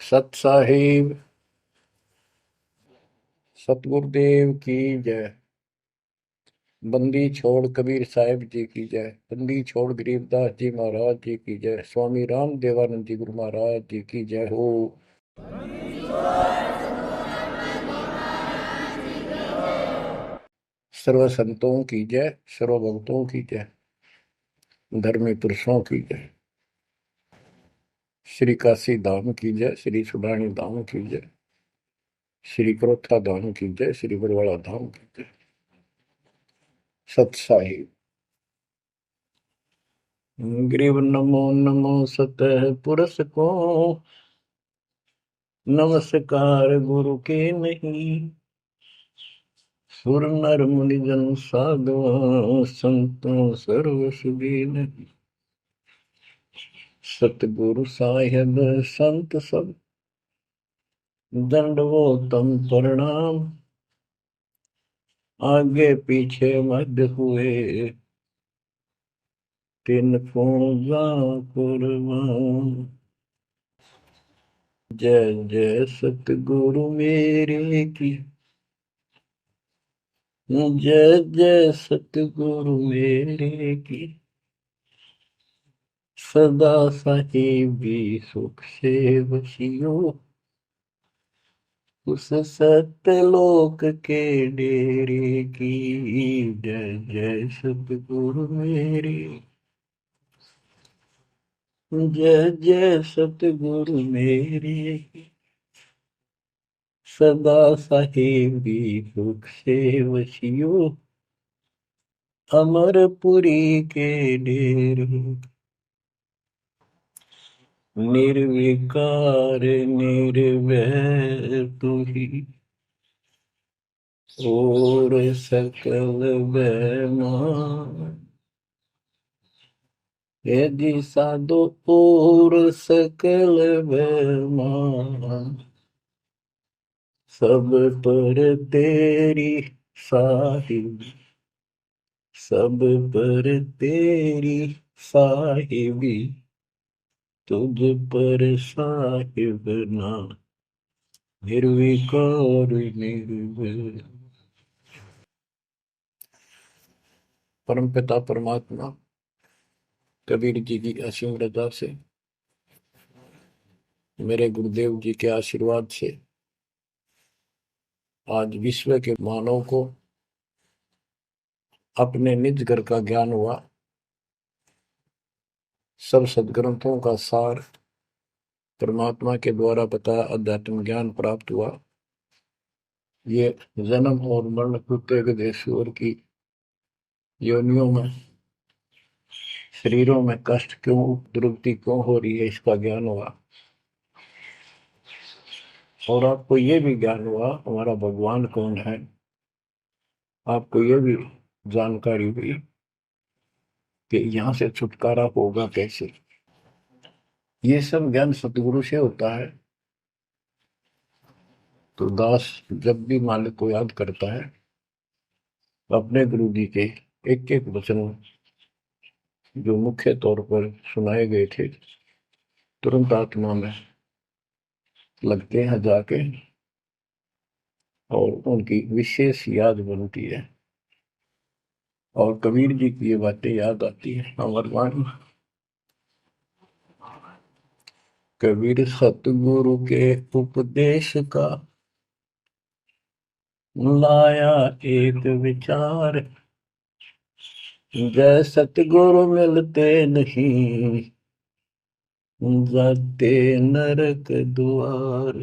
सत साहिब सतगुरुदेव की जय। बंदी छोड़ कबीर साहिब जी की जय। बंदी छोड़ गरीबदास जी महाराज जी की जय। स्वामी राम देवानंद जी गुरु महाराज जी की जय हो। सर्व संतों की जय, सर्व भक्तों की जय, धर्मी पुरुषों की जय। श्री काशी धाम की जय, श्री सुडानी धाम की जय, श्री क्रोथा धाम की जय, श्री बरवाड़ा धाम की जय। सत साहिब ग्रीव नमो नमो सतह पुरुष को, नमस्कार गुरु के नहीं। सुर नर मुनि जन साधुओं संतों सर्व सुधी नहीं। सतगुरु साहिब संत सब दंडवोतम प्रणाम। आगे पीछे मध्य हुए तिनको कुर्बान। जय जय सतगुरु मेरे की, जय जय सतगुरु मेरे की। सदा साहिबी सुख से वशियो, उस सत्यलोक के डेरे की। जय जय सतगुरु मेरे, जय जय सतगुरु मेरे। सदा साहिबी सुख से वशियो, अमरपुरी के डेरे। निर्विकार निर्भय तू ही, और सकल बेमान। यदि साधो और सकल बेमान, सब पर तेरी साहिब, सब पर तेरी साहिबी। तुझ पर साहिब ना निर्विकार निर्भय। परम पिता परमात्मा कबीर जी की असीम रजा से, मेरे गुरुदेव जी के आशीर्वाद से आज विश्व के मानव को अपने निज घर का ज्ञान हुआ। सब सदग्रंथों का सार परमात्मा के द्वारा बताया अध्यात्म ज्ञान प्राप्त हुआ। ये जन्म और मरण प्रत्येक देशवर की योनियों में, शरीरों में कष्ट क्यों, दुर्गति क्यों हो रही है, इसका ज्ञान हुआ। और आपको ये भी ज्ञान हुआ हमारा भगवान कौन है। आपको ये भी जानकारी हुई कि यहाँ से छुटकारा होगा कैसे। ये सब ज्ञान सतगुरु से होता है। तो दास जब भी मालिक को याद करता है, अपने गुरु जी के एक एक वचन जो मुख्य तौर पर सुनाए गए थे, तुरंत आत्मा में लगते हैं जाके, और उनकी विशेष याद बनती है। और कबीर जी की ये बातें याद आती है। अमरवाणी कबीर सतगुरु के उपदेश का लाया एक विचार। जय सतगुरु मिलते नहीं, जाते नरक द्वार।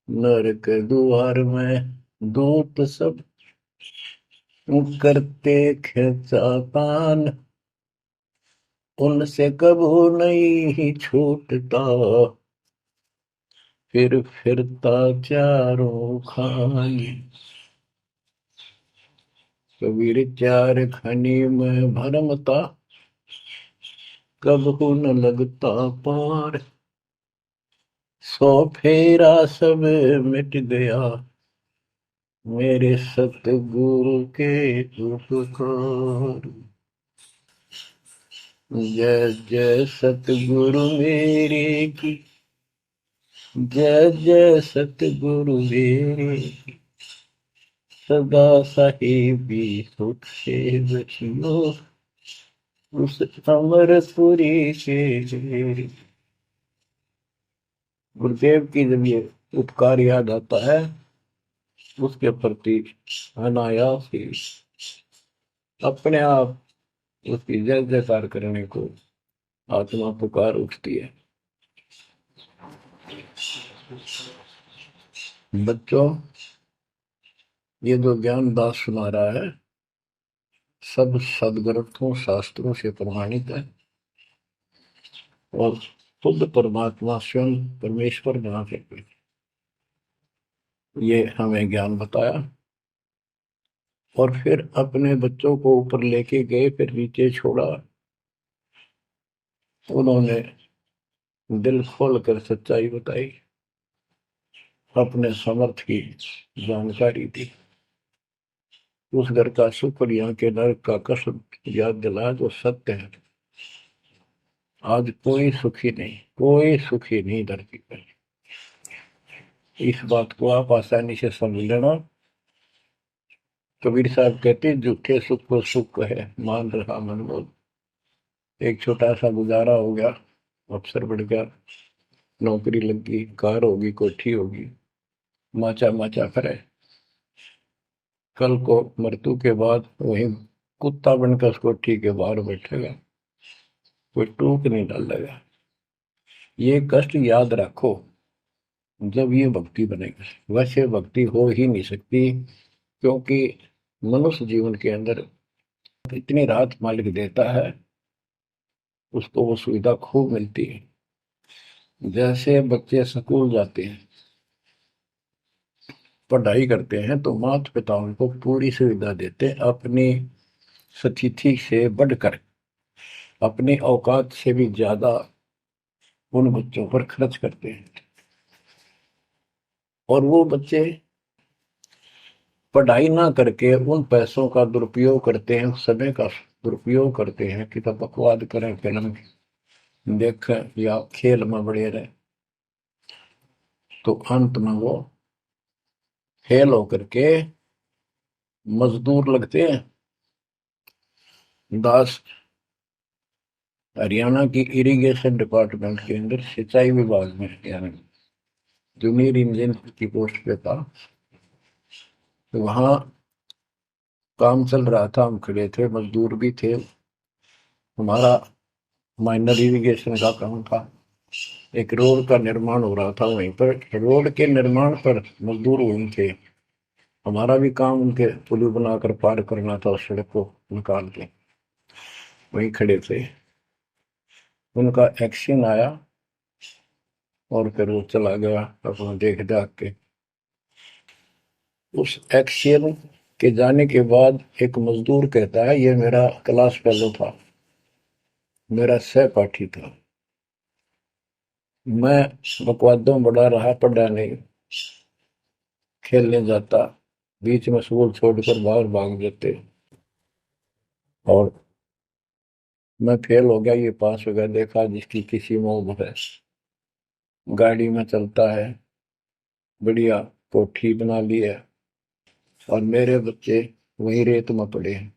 नरक द्वार में दूत सब करते खिंचातान। उनसे कबू नहीं छूटता, फिर फिरता चारों खानी। कबीर चार खनी में भरमता, कबहू न लगता पार। सो फेरा सब मिट गया, मेरे सतगुरु के उपकार। जय जय सतगुरु मेरे की, जय जय सतगुरु रे, सदा साहिबी सुख से बचियो उस अमरपुरी के। गुरुदेव की जब ये उपकार याद आता है, उसके प्रति अनायास ही अपने आप उसकी जय जयकार करने को आत्मा पुकार उठती है। बच्चों, ये जो ज्ञान दास सुना रहा है सब सदग्रंथों शास्त्रों से प्रमाणित है और खुद परमात्मा स्वयं परमेश्वर बना करके ये हमें ज्ञान बताया और फिर अपने बच्चों को ऊपर लेके गए, फिर नीचे छोड़ा। उन्होंने दिल खोल कर सच्चाई बताई, अपने समर्थ की जानकारी दी, उस घर का सुख और यहाँ के नरक का कष्ट याद दिलाया जो सत्य है। आज कोई सुखी नहीं, कोई सुखी नहीं धरती पर। इस बात को आप आसानी से समझ लेना। कबीर साहब कहते झूठे सुख को सुख है मान रहा मन बोल। एक छोटा सा गुजारा हो गया, अफसर बढ़ गया, नौकरी लग गई, कार होगी, कोठी होगी, माचा माचा करे। कल को मृत्यु के बाद वही कुत्ता बनकर उस कोठी के बाहर बैठेगा, कोई टूक नहीं डालेगा। ये कष्ट याद रखो जब ये भक्ति बनेगी। वैसे भक्ति हो ही नहीं सकती, क्योंकि मनुष्य जीवन के अंदर इतनी राहत मालिक देता है, उसको वो सुविधा खूब मिलती है। जैसे बच्चे स्कूल जाते हैं, पढ़ाई करते हैं, तो माता पिता उनको पूरी सुविधा देते हैं, अपनी स्थिति से बढ़कर, अपनी औकात से भी ज्यादा उन बच्चों पर खर्च करते हैं। और वो बच्चे पढ़ाई ना करके उन पैसों का दुरुपयोग करते हैं, उस समय का दुरुपयोग करते हैं कि तब बकवाद करें, फिल्म देखें या खेल में बढ़े रहे। तो अंत में वो फेल होकर के मजदूर लगते हैं। दास हरियाणा की इरिगेशन डिपार्टमेंट के अंदर सिंचाई विभाग में, यानी जूनियर इंजीनियर की पोस्ट पे था। तो वहां काम चल रहा था, हम खड़े थे, मजदूर भी थे। हमारा माइनर इरिगेशन का काम था। एक रोड का निर्माण हो रहा था वहीं पर। रोड के निर्माण पर मजदूर वहीं थे। हमारा भी काम उनके पुल बनाकर पार करना था, उस सड़क को निकाल के। वहीं खड़े थे, उनका एक्शन आया और फिर वो चला गया अपना देख दाख के। उस एक्शन के जाने के बाद एक मजदूर कहता है, ये मेरा क्लास फेलो था, मेरा सहपाठी था, मैं बकवादों बड़ा रहा, पढ़ा नहीं, खेलने जाता, बीच में स्कूल छोड़कर बाहर भाग जाते और मैं फेल हो गया, ये पास हो गया। देखा जिसकी किसी में है, गाड़ी में चलता है, बढ़िया कोठी बना ली है, और मेरे बच्चे वही रेत में पड़े हैं।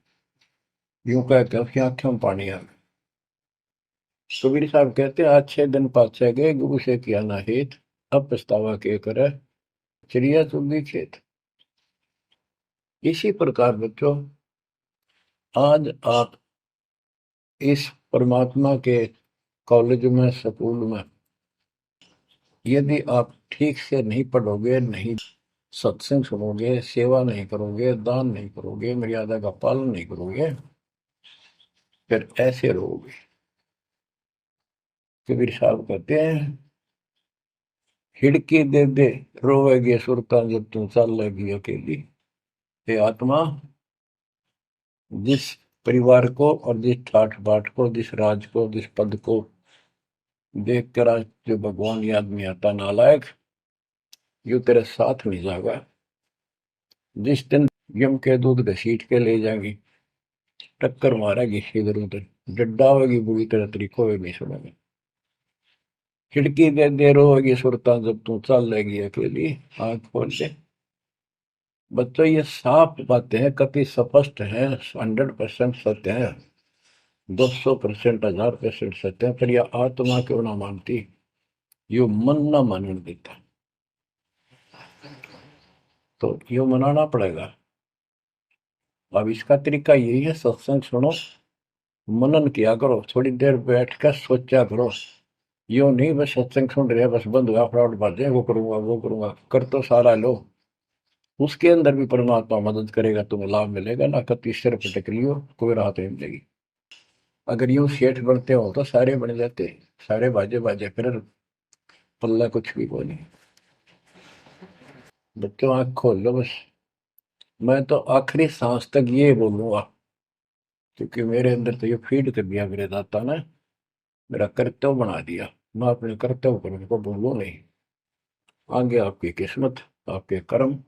यूं कह के आंखों में पानी आ गया। कबीर साहब कहते अच्छे दिन पाछे गए, गुरु से किया ना हित, अब पछतावा के करे चिड़िया चुगी खेत। इसी प्रकार बच्चों, आज आप इस परमात्मा के कॉलेज में, स्कूल में, यदि आप ठीक से नहीं पढ़ोगे, नहीं सत्संग सुनोगे, सेवा नहीं करोगे, दान नहीं करोगे, मर्यादा का पालन नहीं करोगे, फिर ऐसे रहोगे। कबीर साहब कहते हैं, हिड़की दे दे रोवेगी सुरता जब तुम चल लेगी अकेली। हे आत्मा, जिस परिवार को और जिस ठाठ बाट को, जिस राज को, जिस पद को देख कर आज जो भगवान याद नहीं आता, नालायक, यू तेरे साथ नहीं जाएगा। जिस दिन यम के दूध घसीट के ले जाएंगी, टक्कर मारेगी इधर उधर, डड्डा होगी बुरी तरह, तरीको भी नहीं सुनेंगे। खिड़की दे दे रोगी सुरता जब तू चल लेगी अकेली, आंख खोल के। बच्चों ये साफ बातें हैं, कति स्पष्ट है, 100% सत्य है, 200%, 1000% सत्य है, पर यह आत्मा क्यों ना मानती, यो मन ना मानने देता, तो यो मनाना पड़ेगा। अब इसका तरीका यही है, सत्संग सुनो, मनन किया करो, थोड़ी देर बैठ कर सोचा करो। यो नहीं बस सत्संग सुन रहे बस बंद हुआ फटाफट बात, वो करूंगा वो करूंगा, कर तो सारा लो। उसके अंदर भी परमात्मा मदद करेगा, तुम्हें लाभ मिलेगा ना, कति सिर पटक लियो कोई राहत नहीं मिलेगी। अगर यूं सेठ बनते हो तो सारे बन जाते, सारे बाजे बाजे फिर पल्ला कुछ भी को नहीं। बच्चों आंख खोल लो बस। मैं तो आखिरी सांस तक ये बोलूंगा, क्योंकि मेरे अंदर तो ये फीड कर दिया मेरे दाता ने, मेरा कर्तव्य बना दिया। मैं अपने कर्तव्य पर उनको बोलूं नहीं। आगे आपकी किस्मत, आपके कर्म,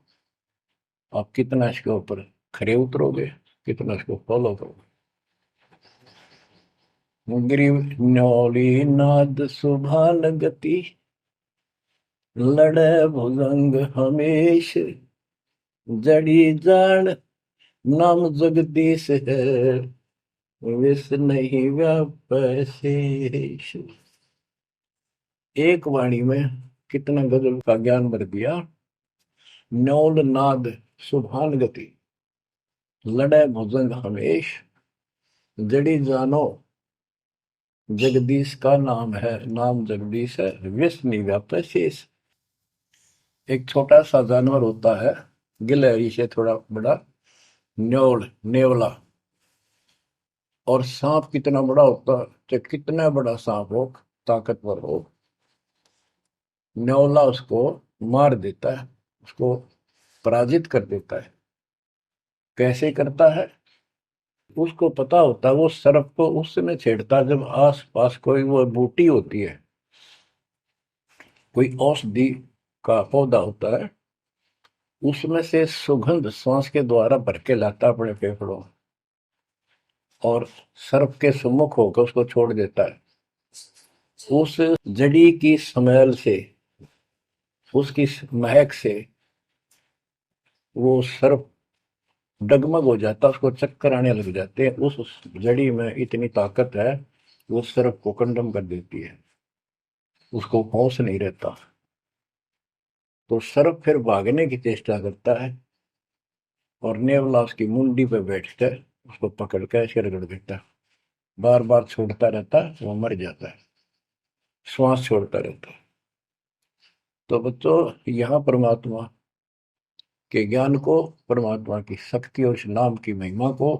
आप कितना इसके ऊपर खरे उतरोगे, कितना इसको फॉलो करोगे। ग्रीव न्योली नाद सुभान गति, लड़े भुजंग हमेश, जड़ी जान नाम जगदीश है, विष नहीं व्यापै शेष। एक वाणी में कितना गजल का ज्ञान भर दिया। न्योल नाद सुभान गति, लड़े भुजंग हमेश, जड़ी जानो जगदीश का नाम है, नाम जगदीश है, विष नहीं व्याप्त शेष। एक छोटा सा जानवर होता है, गिलहरी से थोड़ा बड़ा, न्योल नेवला। और सांप कितना बड़ा होता है, चाहे कितना बड़ा सांप हो, ताकतवर हो, न्योला उसको मार देता है, उसको पराजित कर देता है। कैसे करता है, उसको पता होता है वो सर्प को उस समय छेड़ता है जब आस पास कोई वो बूटी होती है, कोई औषधि का पौधा होता है, उसमें से सुगंध श्वास के द्वारा भर के लाता अपने फेफड़ों, और सर्प के सम्मुख होकर उसको छोड़ देता है। उस जड़ी की स्मेल से, उसकी महक से वो सर्प डगमग हो जाता, उसको चक्कर आने लग जाते हैं। उस जड़ी में इतनी ताकत है, वो सर्प को कंडम कर देती है, उसको होश नहीं रहता। तो सर्प फिर भागने की चेष्टा करता है, और नेवला उसकी मुंडी पे बैठकर उसको पकड़ कर ऐसे रगड़ देता है, बार बार छोड़ता रहता है, वो मर जाता है, श्वास छोड़ता रहता है। तो बच्चों यहाँ परमात्मा के ज्ञान को, परमात्मा की शक्ति और उस नाम की महिमा को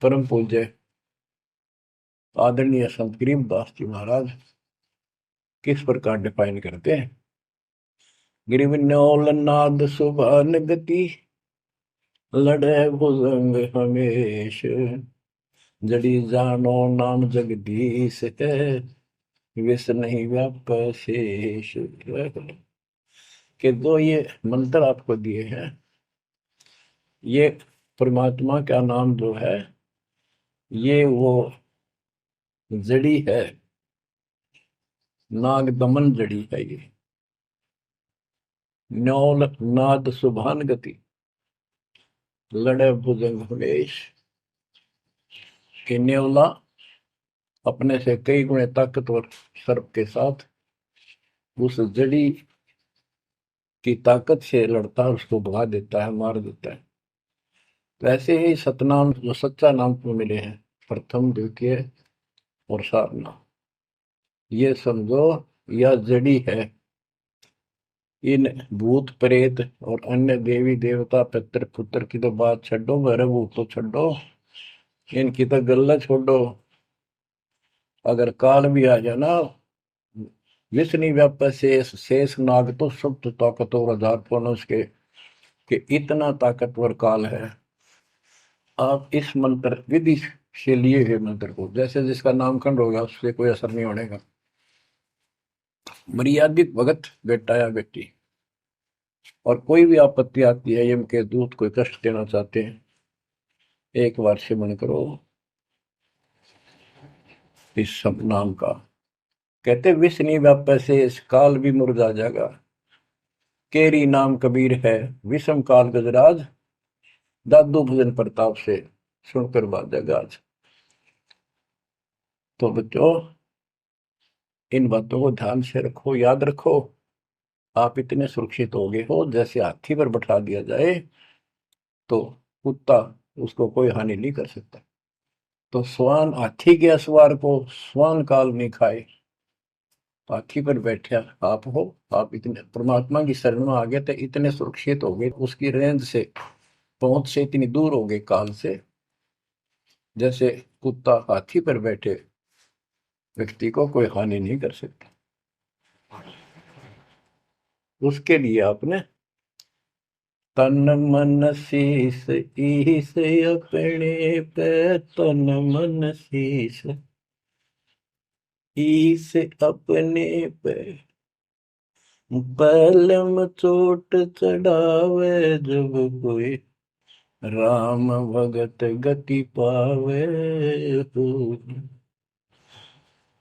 परम पूज्य आदरणीय संत गरीबदास जी महाराज किस प्रकार डिफाइन करते हैं। गिरिवन्योल नाद सुभान गति, लड़े भुजंग हमेश, जड़ी जानो नाम जगदीश है, विष नहीं व्याप शेष। के दो ये मंत्र आपको दिए हैं, ये परमात्मा का नाम जो है, ये वो जड़ी है, नाग दमन जड़ी है ये। न्योल नाद सुभान गति, लड़े भुजंग हमेश। कि न्योला अपने से कई गुणे ताकतवर सर्प के साथ उस जड़ी की ताकत से लड़ता है, उसको भगा देता है, मार देता है। तो ऐसे ही सतनाम जो सच्चा नाम को मिले हैं, प्रथम द्वितीय और सारनाम, ये समझो यह जड़ी है। इन भूत प्रेत और अन्य देवी देवता पितर पुत्र की तो बात छोड़ो, मेरे भूत तो छोड़ो, इनकी तो गल्ला छोड़ो। अगर काल भी आ जाए ना, विष्णु व्याप शेष, शेष नाग तो सब तो ताकतवर आधार पर उसके, कि इतना ताकतवर काल है। आप इस मंत्र विधि से लिए हुए मंत्र को, जैसे जिसका नामकरण होगा उससे कोई असर नहीं होने का। मर्यादित भगत बेटा या बेटी, और कोई भी आपत्ति आती है, यम के दूत कोई कष्ट देना चाहते हैं, एक बार सिमरण करो इस सब नाम का, कहते विष नहीं व्यापै से इस काल भी मुरझा जाएगा, केरी नाम कबीर है विषम काल गजराज, दादू भजन प्रताप से सुनकर बाजा गाज। तो बच्चों इन बातों को ध्यान से रखो, याद रखो। आप इतने सुरक्षित हो गए हो, जैसे हाथी पर बैठा दिया जाए तो कुत्ता उसको कोई हानि नहीं कर सकता। तो स्वान हाथी के असवार को स्वान काल नहीं खाए, हाथी पर बैठा आप हो। आप इतने परमात्मा की शरण में आ गए थे, इतने सुरक्षित हो गए, उसकी रेंज से पहुंच से इतनी दूर हो गए काल से, जैसे कुत्ता हाथी पर बैठे व्यक्ति को कोई हानि नहीं कर सकता। उसके लिए आपने तन मन शीस ईस अपने पे, तन मन शीस ईस अपने पे, पलम चोट चढ़ावे जब कोई, राम भगत गति पावे हो।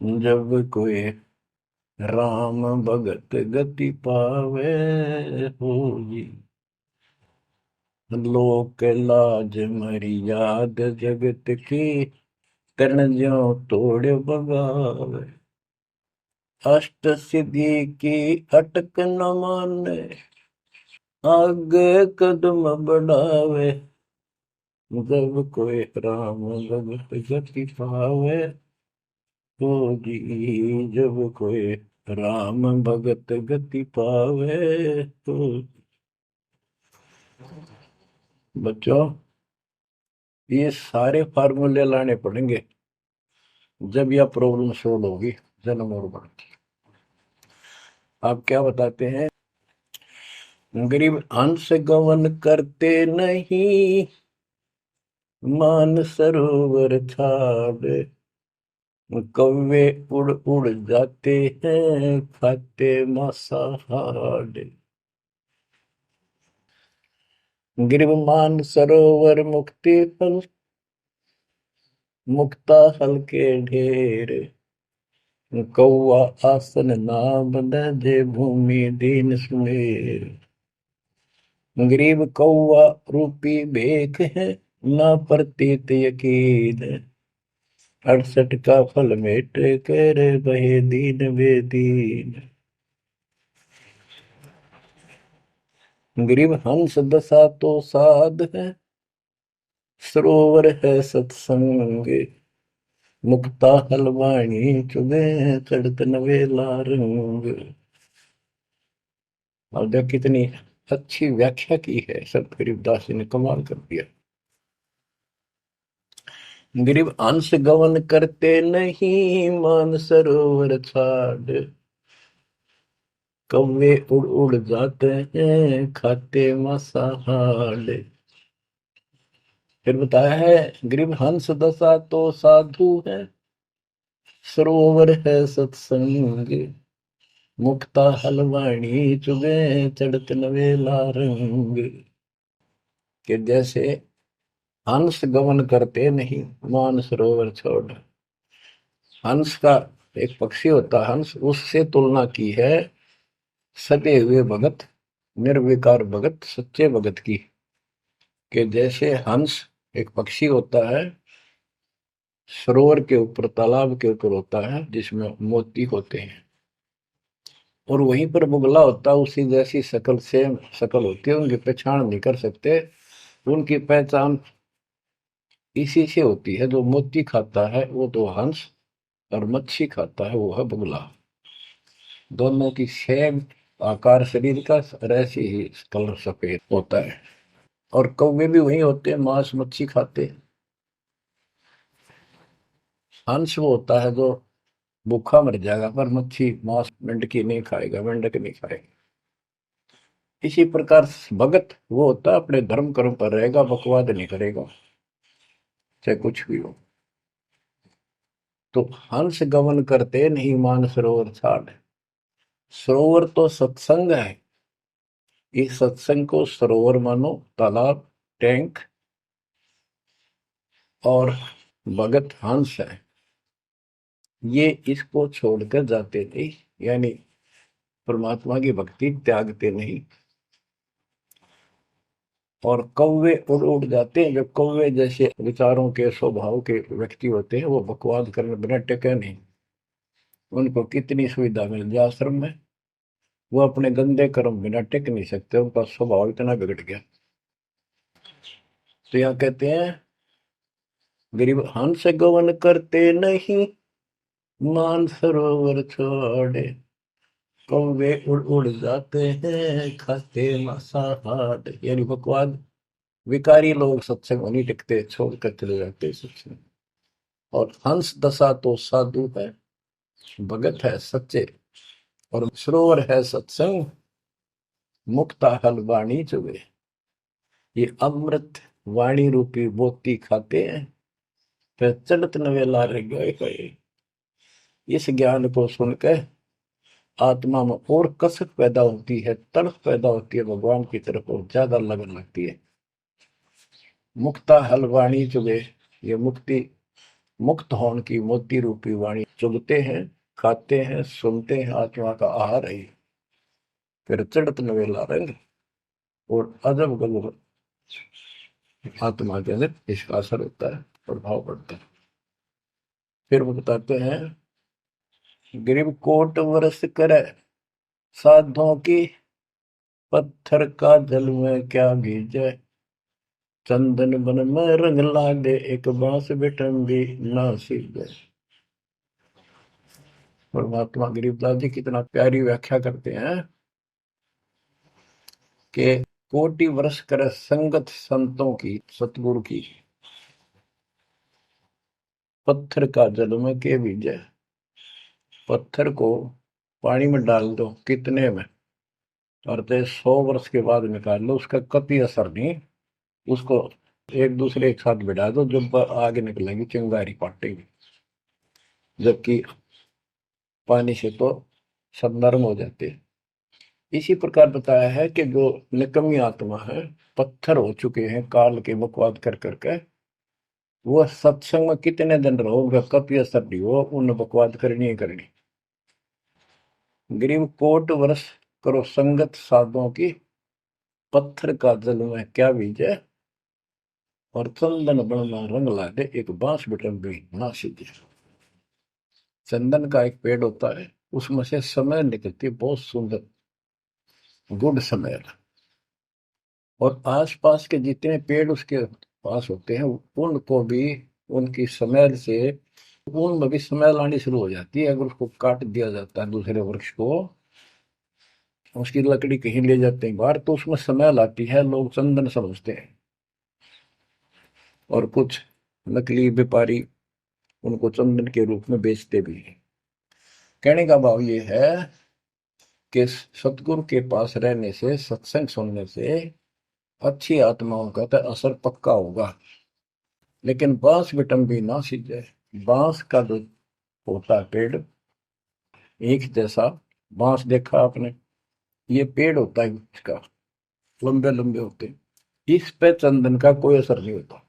जब कोई राम भगत गति पावे होगी, लोक लाज मर्याद जगत की, तरण ज्यों तोड़ बगावे, अष्ट सिद्धि की अटक न माने, आगे कदम बढ़ावे, जब कोई राम भगत गति पावे होगी, जब कोई राम भगत गति पावे तो। बच्चों ये सारे फार्मूले लाने पड़ेंगे जब यह प्रॉब्लम सोल्व होगी जन्म और मरण की। आप क्या बताते हैं? गरीब हंस गवन करते नहीं, मान सरोवर छाड़, कौवे उड़ उड़ जाते हैं खाते मांसाहार। गिरव मान सरोवर मुक्ति फल, मुक्ता हल के ढेर, कौआ आसन नाम जे भूमि दीन सुमेर। गरीब कौआ रूपी भेख है, ना प्रतीत यकीन, 68 का फल मेट कर बहे दीन बेदीन। गरीब हंस दशा तो साध है, सरोवर है सत्संग, मुक्ता हलवाणी चुगे चढ़त नवेला रंग। और देख कितनी अच्छी व्याख्या की है संत गरीबदास जी ने, कमाल कर दिया। गरीब अंश गवन करते नहीं, मान सरोवर छाड़, कौवे उड़ उड़ जाते हैं खाते मांसाहार। फिर बताया है गरीब हंस दशा तो साधु है, सरोवर है सत्संग, मुक्ता हलवाणी चुगे चढ़त नवेला रंग। कि जैसे हंस गमन करते नहीं, मान सरोवर छोड़। हंस का एक पक्षी होता है हंस, उससे तुलना की है सते हुए भगत, निर्विकार भगत, सच्चे भगत की। कि जैसे हंस एक पक्षी होता है, सरोवर के ऊपर तालाब के ऊपर होता है जिसमें मोती होते हैं, और वहीं पर मुगला होता है, उसी जैसी शकल सेम शकल होती है, उनकी पहचान नहीं कर सकते। उनकी पहचान इसी से होती है, जो मोती खाता है वो तो हंस, और मच्छी खाता है वो है बुगला। दोनों की सेम आकार शरीर का, और ऐसी ही कलर सफेद होता है। और कौवे भी वही होते हैं, मांस मच्छी खाते हैं। हंस वो होता है जो भूखा मर जाएगा, पर मच्छी मांस मेंढकी नहीं खाएगा, मेंढक नहीं खाएगा। इसी प्रकार भगत वो होता है अपने धर्म कर्म पर रहेगा, बकवाद नहीं करेगा चाहे कुछ भी हो। तो हंस गमन करते नहीं, मान सरोवर छाड़। सरोवर तो सत्संग है, इस सत्संग को सरोवर मानो, तालाब, टैंक, और भगत हंस है। ये इसको छोड़कर जाते नहीं, यानी परमात्मा की भक्ति त्यागते नहीं। और कौवे उड़ उड़ जाते हैं। जो कौवे जैसे विचारों के स्वभाव के व्यक्ति होते हैं, वो बकवाद करने बिना टिके नहीं। उनको कितनी सुविधा मिल जाए आश्रम में, वो अपने गंदे कर्म बिना टिक नहीं सकते। उनका स्वभाव इतना बिगड़ गया। तो यहाँ कहते हैं, गरीब हंस गवन करते नहीं, मान सरोवर छोड़े, कौवे उड़ उड़ जाते हैं, खाते मांसाहार। यानी बकवाद, विकारी लोग सत्संग में नहीं टिकते, छोड़कर चले जाते सत्संग। और हंस दशा तो साधु है, भगत है सच्चे, और सरोवर है सत्संग, मुक्ता हल वाणी चुगे। ये अमृत वाणी रूपी मोती खाते हैं, फिर चढ़त नवेला रह गए। इस ज्ञान को सुनकर आत्मा में और कसक पैदा होती है, तड़प पैदा होती है भगवान की तरफ, और ज्यादा लगन लगती है। मुक्ता हल वाणी चुगे, ये मुक्ति, मुक्त होने की मोती रूपी वाणी चुगते हैं, खाते हैं, सुनते हैं, आत्मा का आहार है। फिर चढ़त नवेला रंग, और अजब गजब आत्मा के अंदर इसका असर होता है, प्रभाव पड़ता है। फिर वो बताते हैं, ग्रीव कोट वर्ष करे साधों की, पत्थर का जल में क्या भीजे, चंदन बन में रंग लागे, एक बांस बिटन भी ना सीखे। और महात्मा गरीबदास जी कितना प्यारी व्याख्या करते हैं कि कोटि वर्ष करे संगत संतों की, सतगुरु की, पत्थर का जल में के बीजे। पत्थर को पानी में डाल दो कितने में, और 100 वर्ष के बाद निकाल लो, उसका कभी असर नहीं। उसको एक दूसरे एक साथ बिठा दो, जब आगे निकलेंगी चिंगारी पाटेगी, जबकि पानी से तो सब नरम हो जाते हैं। इसी प्रकार बताया है कि जो निकम्मी आत्मा है, पत्थर हो चुके हैं काल के बकवाद कर करके, वो सत्संग में कितने दिन रहो, उनका कभी असर नहीं हो, उन बकवाद करनी ही करनी। गरीब कोट वर्ष करो संगत साधुओं की, पत्थर का जल में क्या बीजे, और चंदन बनना रंग ला दे, एक बांस बिटन भी ना सीधे। चंदन का एक पेड़ होता है, उसमें से समय निकलती है, बहुत सुंदर गुड समय। और आसपास के जितने पेड़ उसके पास होते हैं, उनको भी उनकी स्मेल से, उनमें भी स्मेल आनी शुरू हो जाती है। अगर उसको काट दिया जाता है दूसरे वृक्ष को, उसकी लकड़ी कहीं ले जाते हैं बाहर, तो उसमें स्मेल आती है, लोग चंदन समझते हैं। और कुछ नकली व्यापारी उनको चंदन के रूप में बेचते भी हैं। कहने का भाव ये है कि सतगुरु के पास रहने से, सत्संग सुनने से अच्छी आत्माओं का तो असर पक्का होगा। लेकिन बांस बिटम भी ना सीजे। बांस का जो होता है पेड़, एक जैसा बांस देखा आपने, ये पेड़ होता है इसका, लंबे लंबे होते हैं, इस पे चंदन का कोई असर नहीं होता।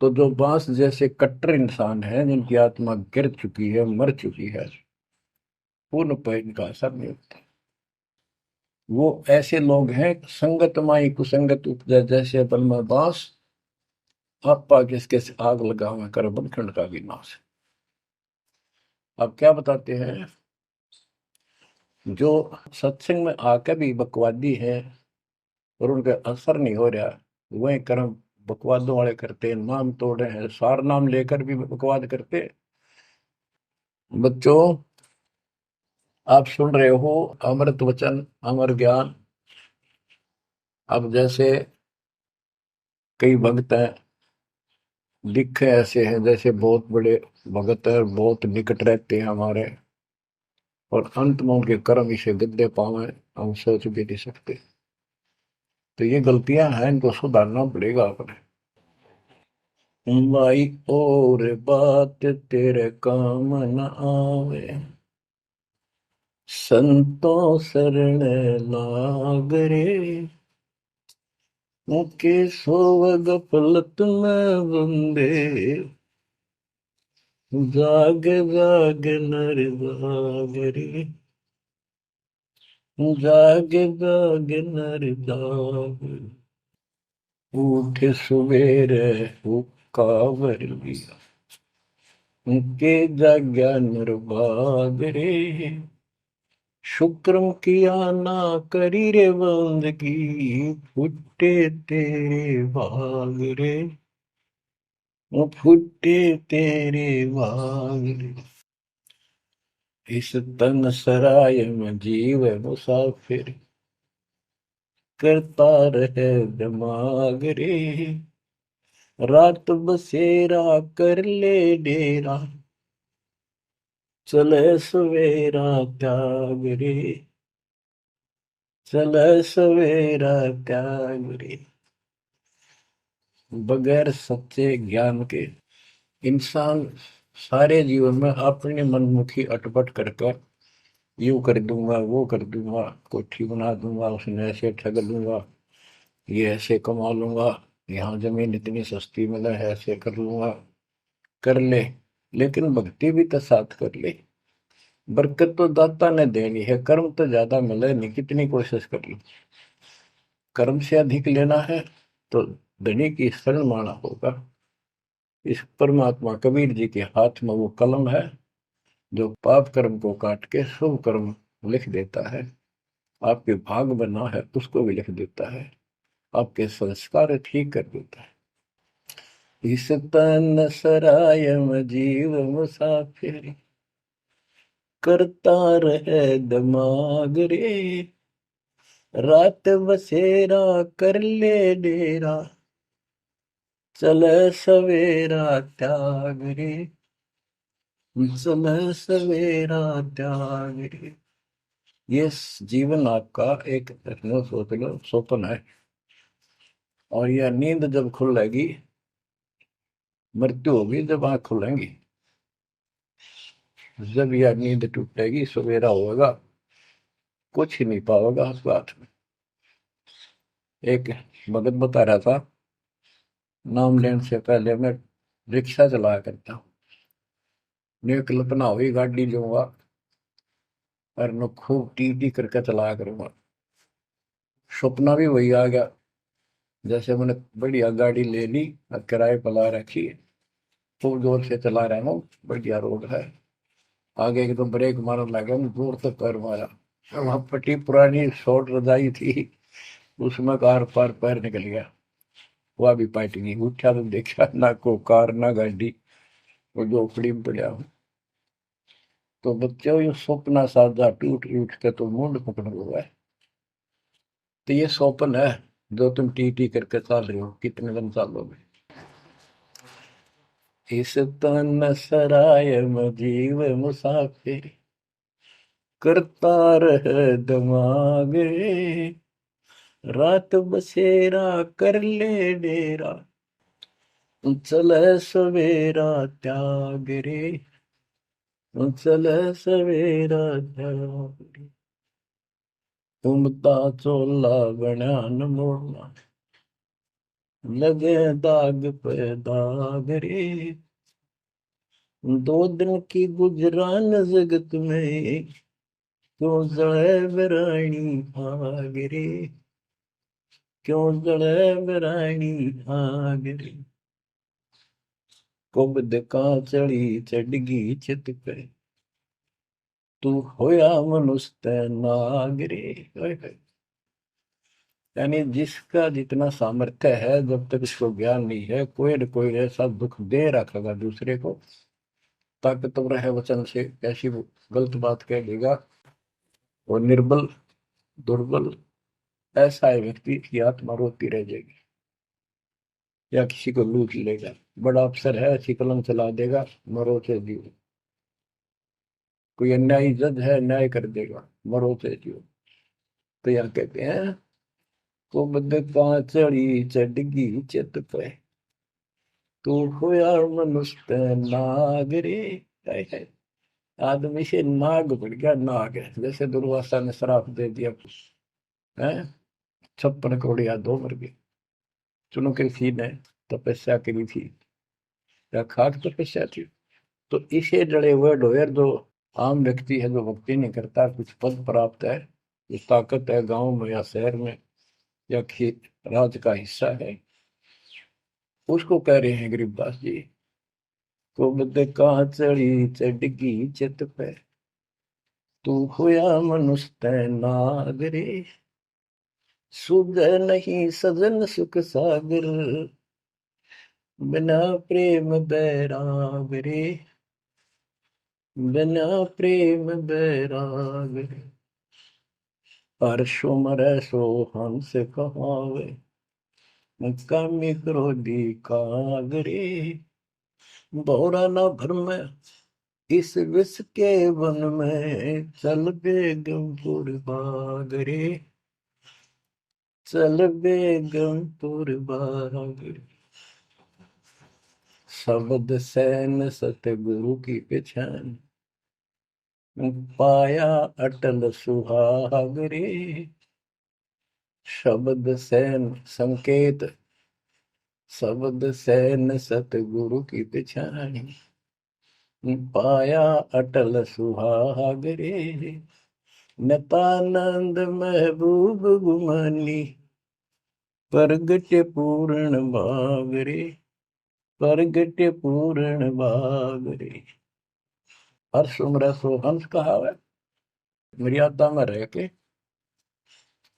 तो जो बांस जैसे कट्टर इंसान है, जिनकी आत्मा गिर चुकी है, मर चुकी है, उन पर इनका असर नहीं होता। वो ऐसे लोग हैं, संगत माई कुसंगत उपजा, जैसे बन में बांस, आपा किसके से आग लगा हुआ कर बनखंड का विनाश। अब क्या बताते हैं, जो सत्संग में आकर भी बकवादी है और उनका असर नहीं हो रहा, वही कर्म बकवादों वाले करते हैं, नाम तोड़ रहे हैं, सार नाम लेकर भी बकवाद करते। बच्चों, आप सुन रहे हो अमृत वचन, अमर ज्ञान। अब जैसे कई भक्त हैं, दिखे ऐसे हैं जैसे बहुत बड़े भगत है, बहुत निकट रहते हैं हमारे, और अंत में उनके कर्म इसे गद्दे पावे, हम सोच भी नहीं सकते। तो ये गलतियां हैं, इनको सुधारना पड़ेगा अपने। भाई और बात तेरे काम न आवे, संतों शरण लाग रे, मुके सोवग पलत में बंदे, जाग जाग नर जाग रे, जाग जाग नर जाग, उठ सवेरे हुक्कावर लिया, के जाग्या नर भाग रे, शुक्रम किया ना करी रे बंदगी, फुटे तेरे भाग रे, वो फुटे तेरे भाग रे। इस तन सराय में जीव मुसाफिर, करता रहे दिमाग रे, रात बसेरा कर ले डेरा, चले सवेरा त्याग रे, चले सवेरा त्याग रे। बगैर सच्चे ज्ञान के इंसान सारे जीवन में अपने मनमुखी अटपट करके यूं कर दूंगा, वो कर दूंगा, कोठी बना दूंगा, उसने ऐसे ठग लूंगा, ये ऐसे कमा लूंगा, यहाँ जमीन इतनी सस्ती मिला है, ऐसे कर लूंगा, कर ले। लेकिन भक्ति भी तो साथ कर ले। बरकत तो दाता ने देनी है, कर्म तो ज्यादा मिले नहीं, कितनी कोशिश कर लो। कर्म से अधिक लेना है तो धनी की शरण माना होगा। इस परमात्मा कबीर जी के हाथ में वो कलम है जो पाप कर्म को काट के शुभ कर्म लिख देता है। आपके भाग बना है उसको भी लिख देता है, आपके संस्कार ठीक कर देता है। इस तन सराय में जीव मुसाफिर, करता रहे दिमाग रे, रात बसेरा कर ले डेरा, चले सवेरा त्याग रे, चले सवेरा त्याग रे। ये जीवन आपका एक सोच लो स्वप्न है, और यह नींद जब खुलेगी, मृत्यु होगी जब आंख खुलेंगी, जब यह नींद टूटेगी सवेरा होगा, कुछ ही नहीं पाओगा उस बात में। एक भगत बता रहा था, नाम लेने से पहले मैं रिक्शा चलाया करता हूँ, ने कल्पना हुई गाड़ी लूंगा और न खूब टी टी करके चलाया करूंगा। सपना भी वही आ गया, जैसे मैंने बढ़िया गाड़ी ले ली और किराए पर ला रखी, खूब जोर से चला रहा हूँ, बढ़िया रोड है, आगे एकदम ब्रेक मारने लगा, जोर से पैर मारा, वहां पट्टी पुरानी शॉर्ट रजाई थी, उसमें कार पार पैर निकल गया, वह भी पार्टी नहीं उठा, तो देखा ना को कार ना गाड़ी, वो झोपड़ी में पड़ा हूँ। तो बच्चों ये स्वप्न साजा टूट टूट के तो मुंड पकड़ हुआ है। तो ये स्वप्न है जो तुम टी टी करके चल रहे हो, कितने दिन चलोगे। इस तन सराय में जीव मुसाफिर, करता रहे दिमाग रे, रात बसेरा कर ले डेरा, चले सवेरा त्याग रे, चले सवेरा त्याग रे। घूमता चोला बना न मोड़ना, लगे दाग पे दाग रे, दो दिन की गुजरान जगत में, क्यों जड़े बरानी आग रे, क्यों जड़े बरानी आग रे। कुबद का चढ़ी चढ़गी चित पे, तू होया मनुष्य नाग रे। यानी जिसका जितना सामर्थ्य है, जब तक इसको ज्ञान नहीं है, कोई न कोई ऐसा दुख दे रखेगा दूसरे को, ताकतवर है वचन से कैसी वो गलत बात कह देगा, और निर्बल दुर्बल ऐसा है व्यक्ति की आत्मा रोती रह जाएगी, या किसी को लूट लेगा। बड़ा अफसर है, ऐसी कलम चला देगा, मरो से जियो। कोई अन्यायी जज है, न्याय कर देगा, मरो से जियो। तो यहाँ कहते हैं, कुबद का चढ़ी चढ़गी चित पे, तू होया मनुष्य नाग रे। आदमी से नाग बढ़ गया, नाग है, जैसे दुर्वासा ने श्राप दे दिया है, 56 करोड़ दो मर गए। चुनो कृषि ने तपस्या करी थी, या खाक तपस्या थी, तो इसे जड़े हुए ढोयर जो आम व्यक्ति है, जो भक्ति नहीं करता, कुछ पद प्राप्त है, कुछ ताकत है गांव में या शहर में या खेत राज का हिस्सा है, उसको कह रहे हैं गरीबदास जी। कुबद कहाँ चढ़ी चढ़गी चित पे, तू खोया मनुष्य तै नागरे, सुध नहीं सजन सुख सागर, बिना प्रेम बैराग रे, बिना प्रेम बैराग रे। हर्षो मरै सो हंस कहावे, कामी क्रोधी कागरे, बहुरा न भरम इस विष के वन में, चल बेगमपुर बागरे, चल बेगमपुर बागरे। शब्द सैन सतगुरु की पहचान, पाया अटल सुहागरे। शब्द सैन संकेत, शब्द सैन सतगुरु की पहचान, पाया अटल सुहागरे। नतानंद महबूब गुमानी, प्रगट पूर्ण बागरे, प्रगट पूर्ण बागरे। हर्ष उम्र सो हंस कहावे, मर्यादा में रह के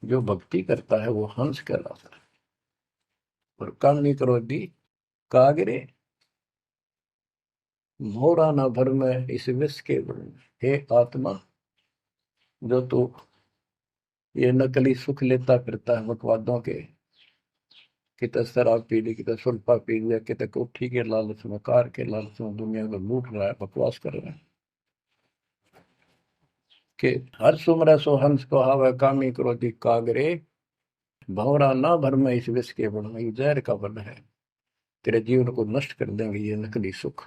जो भक्ति करता है वो हंस कहलाता है। और कामी क्रोधी कागरे, मोरा न भर में इस विष के गुण में। हे आत्मा, जो तू ये नकली सुख लेता फिरता है बकवादों के, कितने शराब पी ली, कितने सुल्फा पी लिया, कितने कोठी के लालच में, कार के लालच में दुनिया को लूट रहा है, बकवास कर रहा है कि हर सुमर सो हंस को हावे, कामी क्रोधी कागरे, भंवरा ना भर में इस विष के बन में। जहर का बन है, तेरे जीवन को नष्ट कर देंगे ये नकली सुख।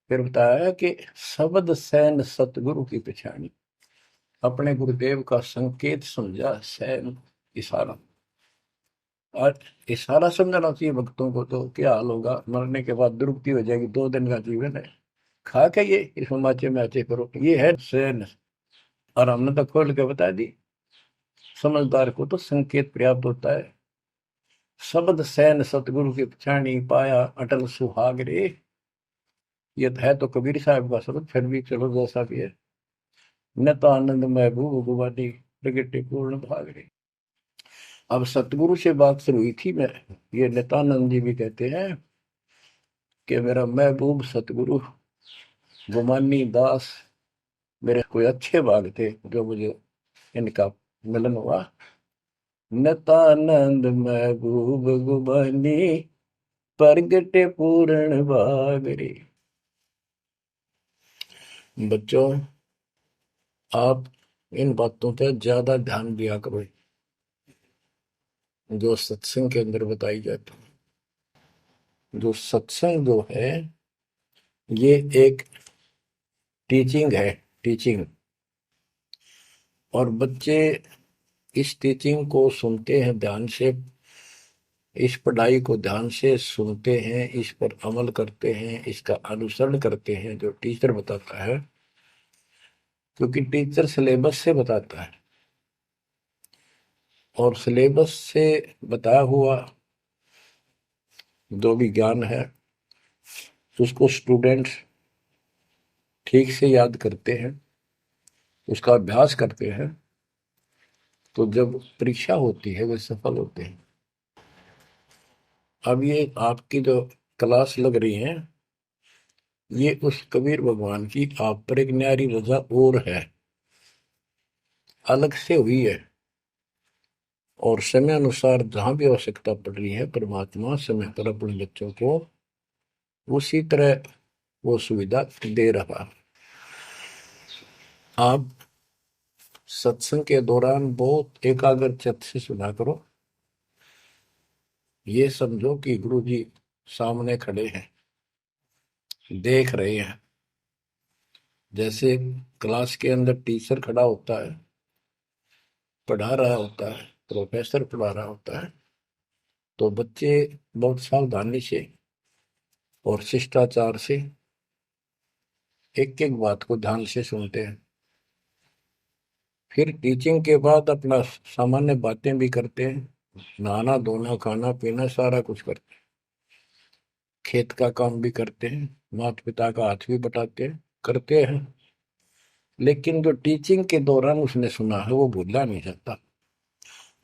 फिर बताया कि शब्द सैन सतगुरु की पहचानी, अपने गुरुदेव का संकेत समझा, सैन इशारा। और इशारा समझना चाहिए भक्तों को, तो क्या हाल होगा, मरने के बाद दुर्गति हो जाएगी। 2 दिन का जीवन है, खा के ये इस माचे में आचे करो, ये है सैन। और हमने तो खोल के बता दी, समझदार को तो संकेत पर्याप्त होता है। शब्द सैन सतगुरु की पहचानी, पाया अटल सुहागरे। ये है तो कबीर साहब का शब्द, फिर भी चलो जैसा भी है। नत आनंद महबूब गुवानी, प्रगटे पूर्ण भागरे। अब सतगुरु से बात शुरू हुई थी, मैं ये नित्यानंद जी भी कहते हैं कि मेरा महबूब सतगुरु गुमानी दास, मेरे कोई अच्छे भाग थे जो मुझे इनका मिलन हुआ। नित्यानंद महबूब गुमानी, प्रगटे पूर्ण भागरे। बच्चों, आप इन बातों पर ज्यादा ध्यान दिया करो जो सत्संग के अंदर बताई जाती है। जो सत्संग जो है ये एक टीचिंग है, टीचिंग। और बच्चे इस टीचिंग को सुनते हैं ध्यान से, इस पढ़ाई को ध्यान से सुनते हैं, इस पर अमल करते हैं, इसका अनुसरण करते हैं जो टीचर बताता है। क्योंकि टीचर सिलेबस से बताता है, और सिलेबस से बताया हुआ जो भी ज्ञान है उसको स्टूडेंट्स ठीक से याद करते हैं, उसका अभ्यास करते हैं, तो जब परीक्षा होती है वे सफल होते हैं। अब ये आपकी जो क्लास लग रही है, ये उस कबीर भगवान की आप पर एक न्यारी रजा और है, अलग से हुई है। और समय अनुसार जहां भी आवश्यकता पड़ रही है, परमात्मा समय पर अपने बच्चों को उसी तरह वो सुविधा दे रहा। आप सत्संग के दौरान बहुत एकाग्रचित्त से सुना करो। ये समझो कि गुरु जी सामने खड़े हैं, देख रहे हैं। जैसे क्लास के अंदर टीचर खड़ा होता है, पढ़ा रहा होता है, प्रोफेसर पढ़ा रहा होता है, तो बच्चे बहुत सावधानी से और शिष्टाचार से एक एक बात को ध्यान से सुनते हैं। फिर टीचिंग के बाद अपना सामान्य बातें भी करते हैं, नहाना धोना खाना पीना सारा कुछ करते हैं, खेत का काम भी करते हैं, माता पिता का हाथ भी बटाते हैं, करते हैं। लेकिन जो टीचिंग के दौरान उसने सुना है वो भूलना नहीं चाहता।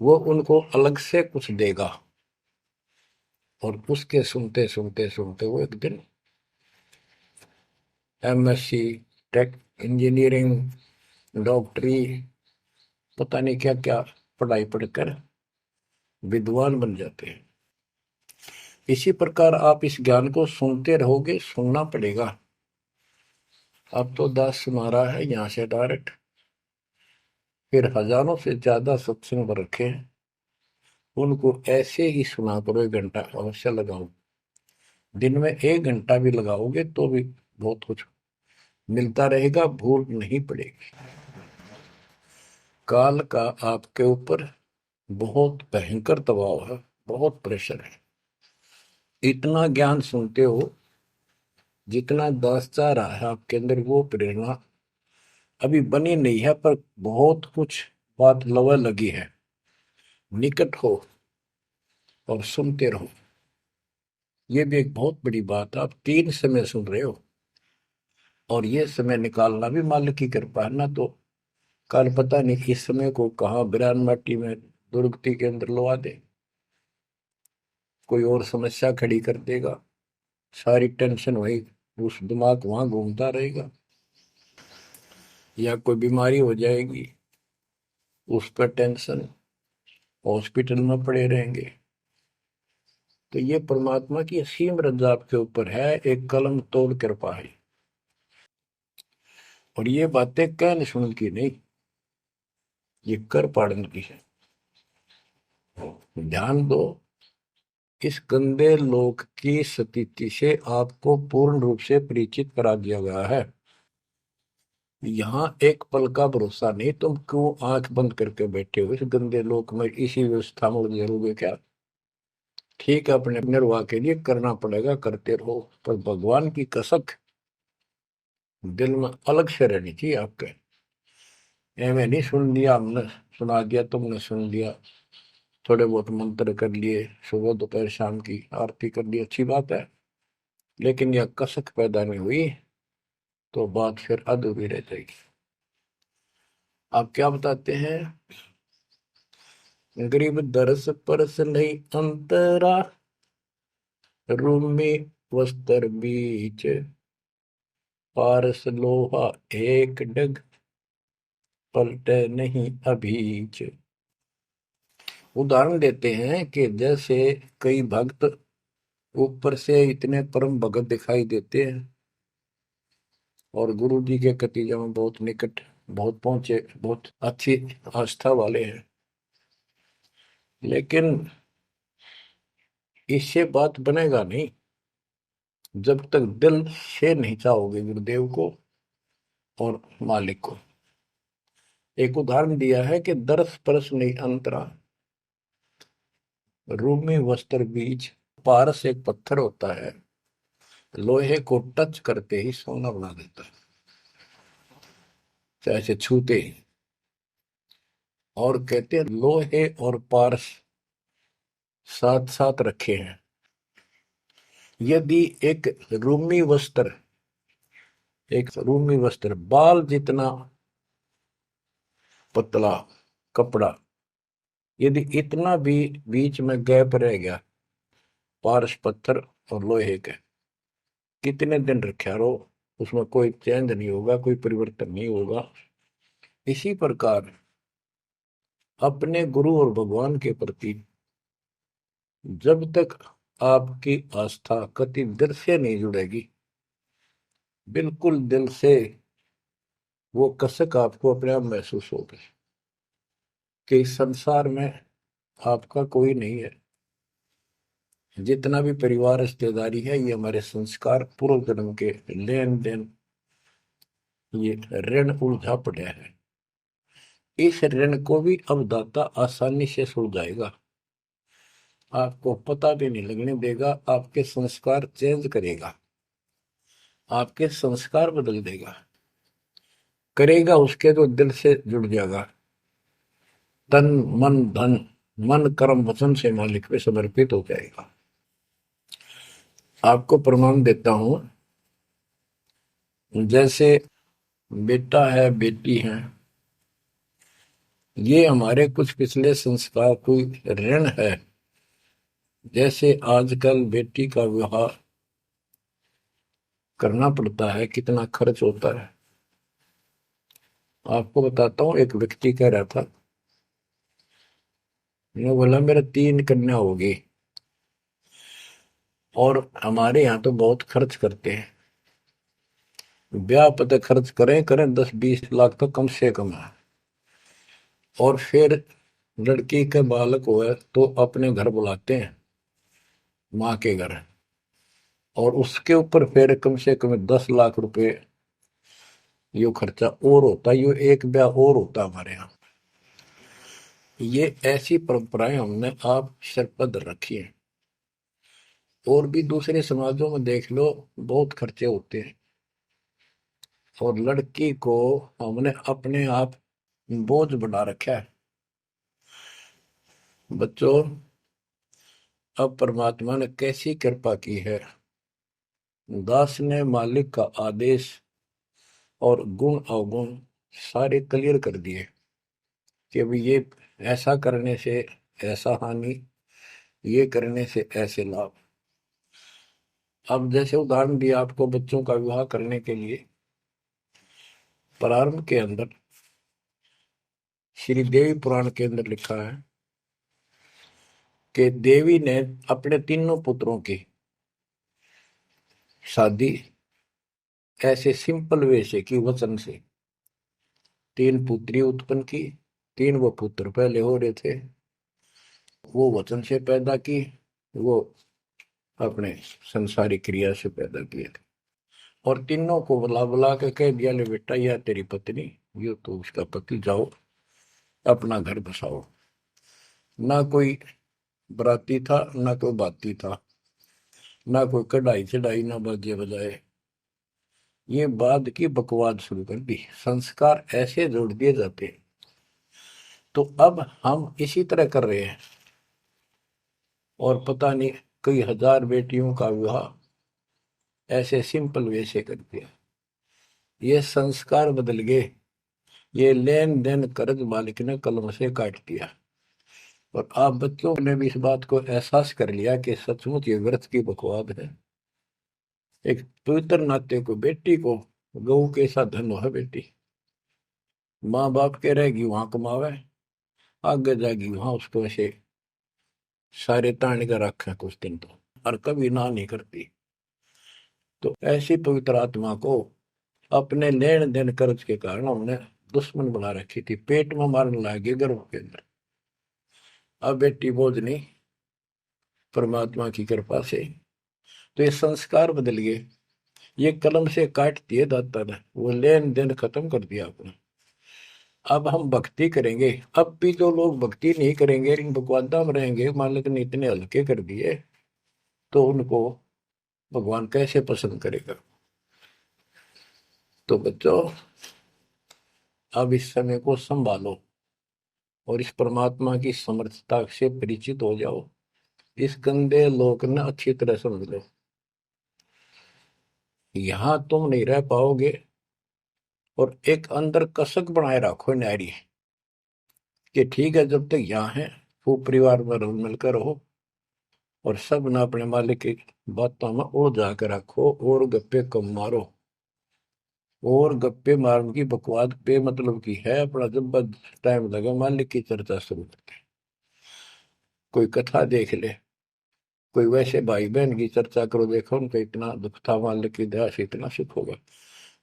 वो उनको अलग से कुछ देगा, और उसके सुनते सुनते सुनते वो एक दिन एमएससी, टेक, इंजीनियरिंग, डॉक्टरी, पता नहीं क्या क्या पढ़ाई पढ़कर विद्वान बन जाते हैं। इसी प्रकार आप इस ज्ञान को सुनते रहोगे, सुनना पड़ेगा। अब तो दास सुना रहा है यहाँ से डायरेक्ट, फिर हजारों से ज्यादा सत्संग रखे हैं, उनको ऐसे ही सुना करो। 1 घंटा अवश्य लगाओ, दिन में 1 घंटा भी लगाओगे तो भी बहुत कुछ मिलता रहेगा, भूल नहीं पड़ेगी। काल का आपके ऊपर बहुत भयंकर दबाव है, बहुत प्रेशर है। इतना ज्ञान सुनते हो, जितना दास चाह रहा है आपके अंदर वो प्रेरणा अभी बनी नहीं है, पर बहुत कुछ बात लवा लगी है। निकट हो और सुनते रहो। ये भी एक बहुत बड़ी बात है। आप 3 समय सुन रहे हो, और ये समय निकालना भी मालिक की कृपा है ना। तो कल पता नहीं इस समय को कहाँ बिरान माटी में दुर्गति के अंदर लवा दे, कोई और समस्या खड़ी कर देगा, सारी टेंशन वही उस दिमाग वहां घूमता रहेगा, या कोई बीमारी हो जाएगी उस पर टेंशन, हॉस्पिटल में पड़े रहेंगे। तो ये परमात्मा की असीम रजा आपके ऊपर है, एक कलम तोड़ कृपा है। और ये बातें कहने सुन की नहीं, ये कर पाड़न की है। ध्यान दो, इस गंदे लोक की स्थिति से आपको पूर्ण रूप से परिचित करा दिया गया है। यहाँ एक पल का भरोसा नहीं, तुम क्यों आंख बंद करके बैठे हो इस गंदे लोक में, इसी व्यवस्था में उलझे रहोगे क्या? ठीक है, अपने निर्वाह के लिए करना पड़ेगा, करते रहो, पर भगवान की कसक दिल में अलग से रहनी चाहिए आपके। एवं नहीं सुन लिया हमने, सुना दिया तुमने, सुन लिया, थोड़े बहुत मंत्र कर लिए, सुबह दोपहर शाम की आरती कर ली, अच्छी बात है, लेकिन यह कसक पैदा नहीं हुई तो बात फिर अधूरी रह जाएगी। आप क्या बताते हैं? गरीब दरस परस नहीं अंतरा, रूमी वस्त्र बीच, पारस लोहा एक डग, पलटे नहीं अभीच। उदाहरण देते हैं कि जैसे कई भक्त ऊपर से इतने परम भगत दिखाई देते हैं और गुरु जी के कतीजा में बहुत निकट, बहुत पहुंचे, बहुत अच्छी आस्था वाले हैं, लेकिन इससे बात बनेगा नहीं जब तक दिल से नहीं चाहोगे गुरुदेव को और मालिक को। एक उदाहरण दिया है कि दरस परस नहीं अंतरा, रूमी वस्त्र बीज। पारस एक पत्थर होता है, लोहे को टच करते ही सोना बना देता है, चाहे से छूते ही। और कहते हैं लोहे और पारस साथ साथ रखे हैं। यदि एक रूमी वस्त्र बाल जितना पतला कपड़ा, यदि इतना भी बीच में गैप रह गया पारस पत्थर और लोहे के, कितने दिन रखे रहो, उसमें कोई चेंज नहीं होगा, कोई परिवर्तन नहीं होगा। इसी प्रकार अपने गुरु और भगवान के प्रति जब तक आपकी आस्था कति दिल से नहीं जुड़ेगी, बिल्कुल दिल से, वो कसक आपको अपने आप महसूस होगी कि इस संसार में आपका कोई नहीं है। जितना भी परिवार रिश्तेदारी है, ये हमारे संस्कार पूर्व जन्म के लेन देन, ये ऋण उलझा पड़ा है। इस ऋण को भी अब दाता आसानी से सुलझाएगा, आपको पता भी नहीं लगने देगा, आपके संस्कार चेंज करेगा। आपके संस्कार बदल देगा। करेगा उसके तो दिल से जुड़ जाएगा। तन मन धन, मन कर्म वचन से मालिक पे समर्पित हो जाएगा। आपको प्रमाण देता हूं, जैसे बेटा है बेटी है, ये हमारे कुछ पिछले संस्कार कोई ऋण है। जैसे आजकल बेटी का विवाह करना पड़ता है, कितना खर्च होता है। आपको बताता हूँ, एक व्यक्ति कह रहा था, मैं बोला मेरा 3 कन्या होगी और हमारे यहाँ तो बहुत खर्च करते हैं, ब्याह पता खर्च करें करें 10-20 लाख तो कम से कम है। और फिर लड़की के बालक हुए तो अपने घर बुलाते हैं, माँ के घर, और उसके ऊपर फिर कम से कम 10 लाख रुपए यो खर्चा और होता है। यो एक ब्याह और होता है हमारे यहाँ। ये ऐसी परंपराएं हमने आप सिर पर रखी है। और भी दूसरे समाजों में देख लो, बहुत खर्चे होते हैं, और लड़की को हमने अपने आप बोझ बना रखा है। बच्चों, अब परमात्मा ने कैसी कृपा की है, दास ने मालिक का आदेश और गुण अवगुण सारे क्लियर कर दिए कि अभी ये ऐसा करने से ऐसा हानि, ये करने से ऐसे लाभ। अब जैसे उदाहरण दिया आपको बच्चों का विवाह करने के लिए, प्रारंभ के अंदर श्री देवी पुराण के अंदर लिखा है कि देवी ने अपने तीनों पुत्रों की शादी ऐसे सिंपल वे से की, वचन से। 3 पुत्री उत्पन्न की, 3 वो पुत्र पहले हो रहे थे, वो वचन से पैदा की, वो अपने संसारिक क्रिया से पैदा किए थे। और तीनों को बुला बुला के कह दिया, ले बेटा यह तेरी पत्नी, ये तो उसका पति, जाओ अपना घर बसाओ। ना कोई बराती था, ना कोई बाती था, ना कोई कढ़ाई चढ़ाई, ना बाजे बजाए। ये बाद की बकवाद शुरू कर दी, संस्कार ऐसे जोड़ दिए जाते हैं। तो अब हम इसी तरह कर रहे हैं, और पता नहीं कई हजार बेटियों का विवाह ऐसे सिंपल वे से कर दिया। ये संस्कार बदल गए, ये लेन देन कर्ज मालिक ने कलम से काट दिया। और आप बच्चों ने भी इस बात को एहसास कर लिया कि सचमुच ये व्यर्थ की बकवाद है। एक पवित्र नाते को, बेटी को गऊ के साथ धन है बेटी, माँ बाप के रहेगी वहां कमावे, आगे जाएगी वहां उसको ऐसे सारे ताने का रखे कुछ दिन तो, और कभी ना नहीं करती। तो ऐसी पवित्र आत्मा को अपने लेन देन कर्ज के कारण हमने दुश्मन बना रखी थी, पेट में मारने लगे गर्भ के अंदर। अब बेटी बोझ नहीं, परमात्मा की कृपा से तो ये संस्कार बदल गए। ये कलम से काट दिए दाता ने, वो लेन देन खत्म कर दिया आपने। अब हम भक्ति करेंगे। अब भी जो लोग भक्ति नहीं करेंगे, इन बकवादा में रहेंगे, मालिक ने इतने हल्के कर दिए, तो उनको भगवान कैसे पसंद करेगा। तो बच्चों, अब इस समय को संभालो और इस परमात्मा की समर्थता से परिचित हो जाओ। इस गंदे लोक ने अच्छी तरह समझ लो, यहां तुम नहीं रह पाओगे। और एक अंदर कसक बनाए रखो नारी, कि ठीक है जब तक यहाँ है वो परिवार में रल मिलकर रहो, और सब ना अपने मालिक की बातों में उड़ जाकर रखो, और गप्पे कम मारो। और गप्पे मारने की बकवाद पे मतलब की है, अपना जब टाइम लगे मालिक की चर्चा शुरू करते, कोई कथा देख ले, कोई वैसे भाई बहन की चर्चा करो, देखो उनका इतना दुख था, मालिक की दया से इतना सुख होगा।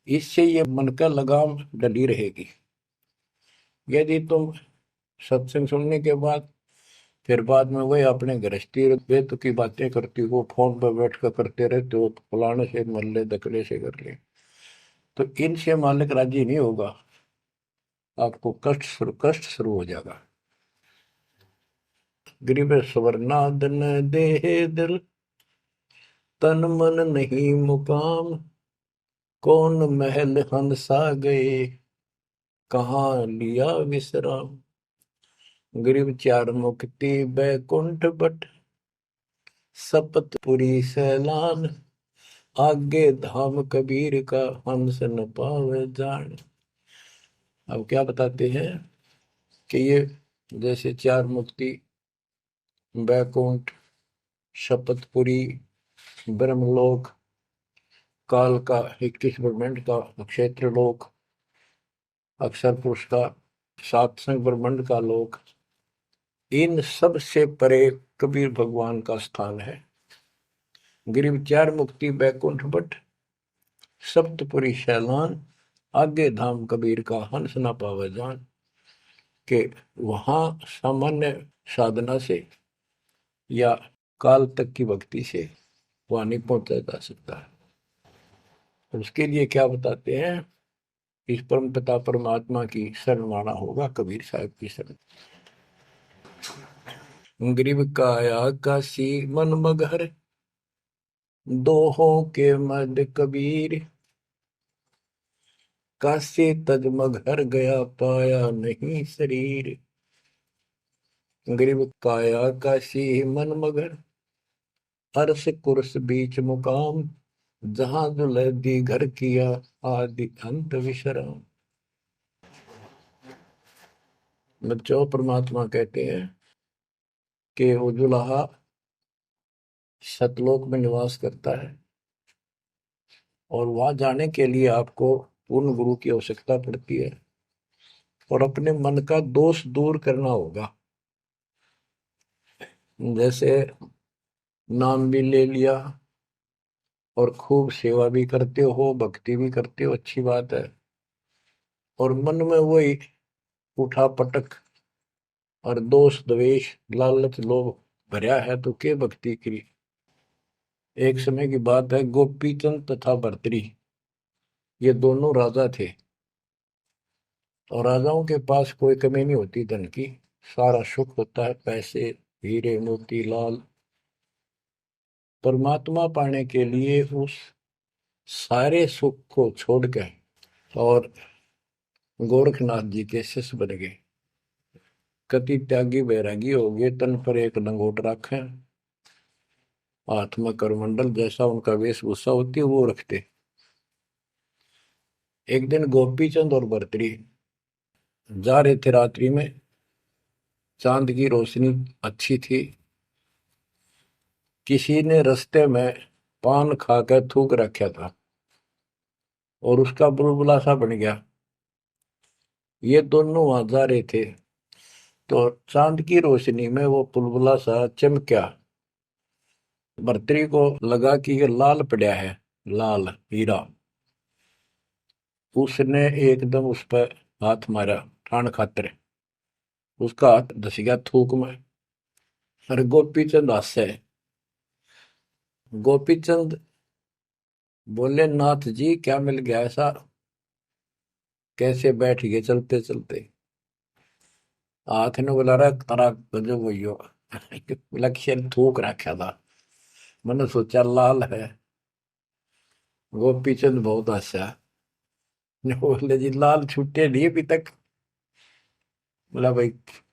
इससे ये मन का लगाम डली रहेगी। यदि तुम सत्संग सुनने के बाद फिर बाद में वही अपने गृहस्थी वेद की बातें करती हो, फोन पर बैठ कर करते रहते हो, फलाने से मर ले, दकड़े से कर ले, तो इनसे मालिक राजी नहीं होगा, आपको कष्ट शुरू हो जाएगा। गरीब स्वर्णादन देह दिल, तन मन नहीं मुकाम, कौन महल हंसा गए, कहाँ लिया विश्राम। गरीब चार मुक्ति बैकुंठ बट, सपतपुरी सैलान। आगे धाम कबीर का, हंस न पावे जान। अब क्या बताते हैं कि ये जैसे चार मुक्ति, बैकुंठ, शपथपुरी, ब्रह्मलोक, काल का 21 ब्रह्मांड का क्षेत्र लोक, अक्षर पुरुष का सात संग ब्रह्मांड का लोक, इन सब से परे कबीर भगवान का स्थान है। गिरिव चार मुक्ति बैकुंठ बट, सप्तपुरी शैलान। आगे धाम कबीर का, हंस न पावे जान। के वहां सामान्य साधना से या काल तक की भक्ति से वहां नहीं पहुंचा जा सकता है। उसके लिए क्या बताते हैं, इस परम पिता परमात्मा की शरण माना होगा, कबीर साहब की शरण। गरीब काया काशी मन मगहर, दोहों के मद कबीर। काशी तज मगहर गया, पाया नहीं शरीर। गरीब काया काशी मन मगर, अर्श कुर्स बीच मुकाम। जहां जुलैदी घर किया, आदि अंत विश्राम। बच्चों, परमात्मा कहते हैं कि वो जुलाहा सतलोक में निवास करता है, और वहां जाने के लिए आपको पूर्ण गुरु की आवश्यकता पड़ती है, और अपने मन का दोष दूर करना होगा। जैसे नाम भी ले लिया और खूब सेवा भी करते हो, भक्ति भी करते हो, अच्छी बात है, और मन में वही उठा पटक और दोष द्वेष लालच लोभ भरा है, तो के भक्ति करी। एक समय की बात है, गोपीचंद तथा भर्तरी, ये दोनों राजा थे, और राजाओं के पास कोई कमी नहीं होती धन की, सारा सुख होता है, पैसे हीरे मोती लाल। परमात्मा पाने के लिए उस सारे सुख को छोड़कर और गोरखनाथ जी के शिष्य बन गए। कति त्यागी बैरागी हो गए, तन पर एक लंगोट रखे, हाथ में करमंडल, जैसा उनका वेशभूषा होती है वो रखते। एक दिन गोपीचंद और भर्तरी जा रहे थे रात्रि में, चांद की रोशनी अच्छी थी। किसी ने रास्ते में पान खाकर थूक रखा था और उसका बुलबुला सा बन गया। ये दोनों वहां जा रहे थे, तो चांद की रोशनी में वो बुलबुला सा चमका। भर्तरी को लगा कि ये लाल पड़ा है, लाल हीरा। उसने एकदम उस पर हाथ मारा ठाण खातर, उसका हाथ धस गया थूक में। अरे गोपीचंद हंसे। गोपीचंद बोले, नाथ जी क्या मिल गया ऐसा, कैसे बैठ गए चलते चलते। हाथ ने बोला, रहा तारा गजब हो लक्ष्य थूक रखा था, मैंने सोचा लाल है। गोपीचंद बहुत हंसा, बोले जी लाल छूटे नहीं अभी तक। बोला भाई,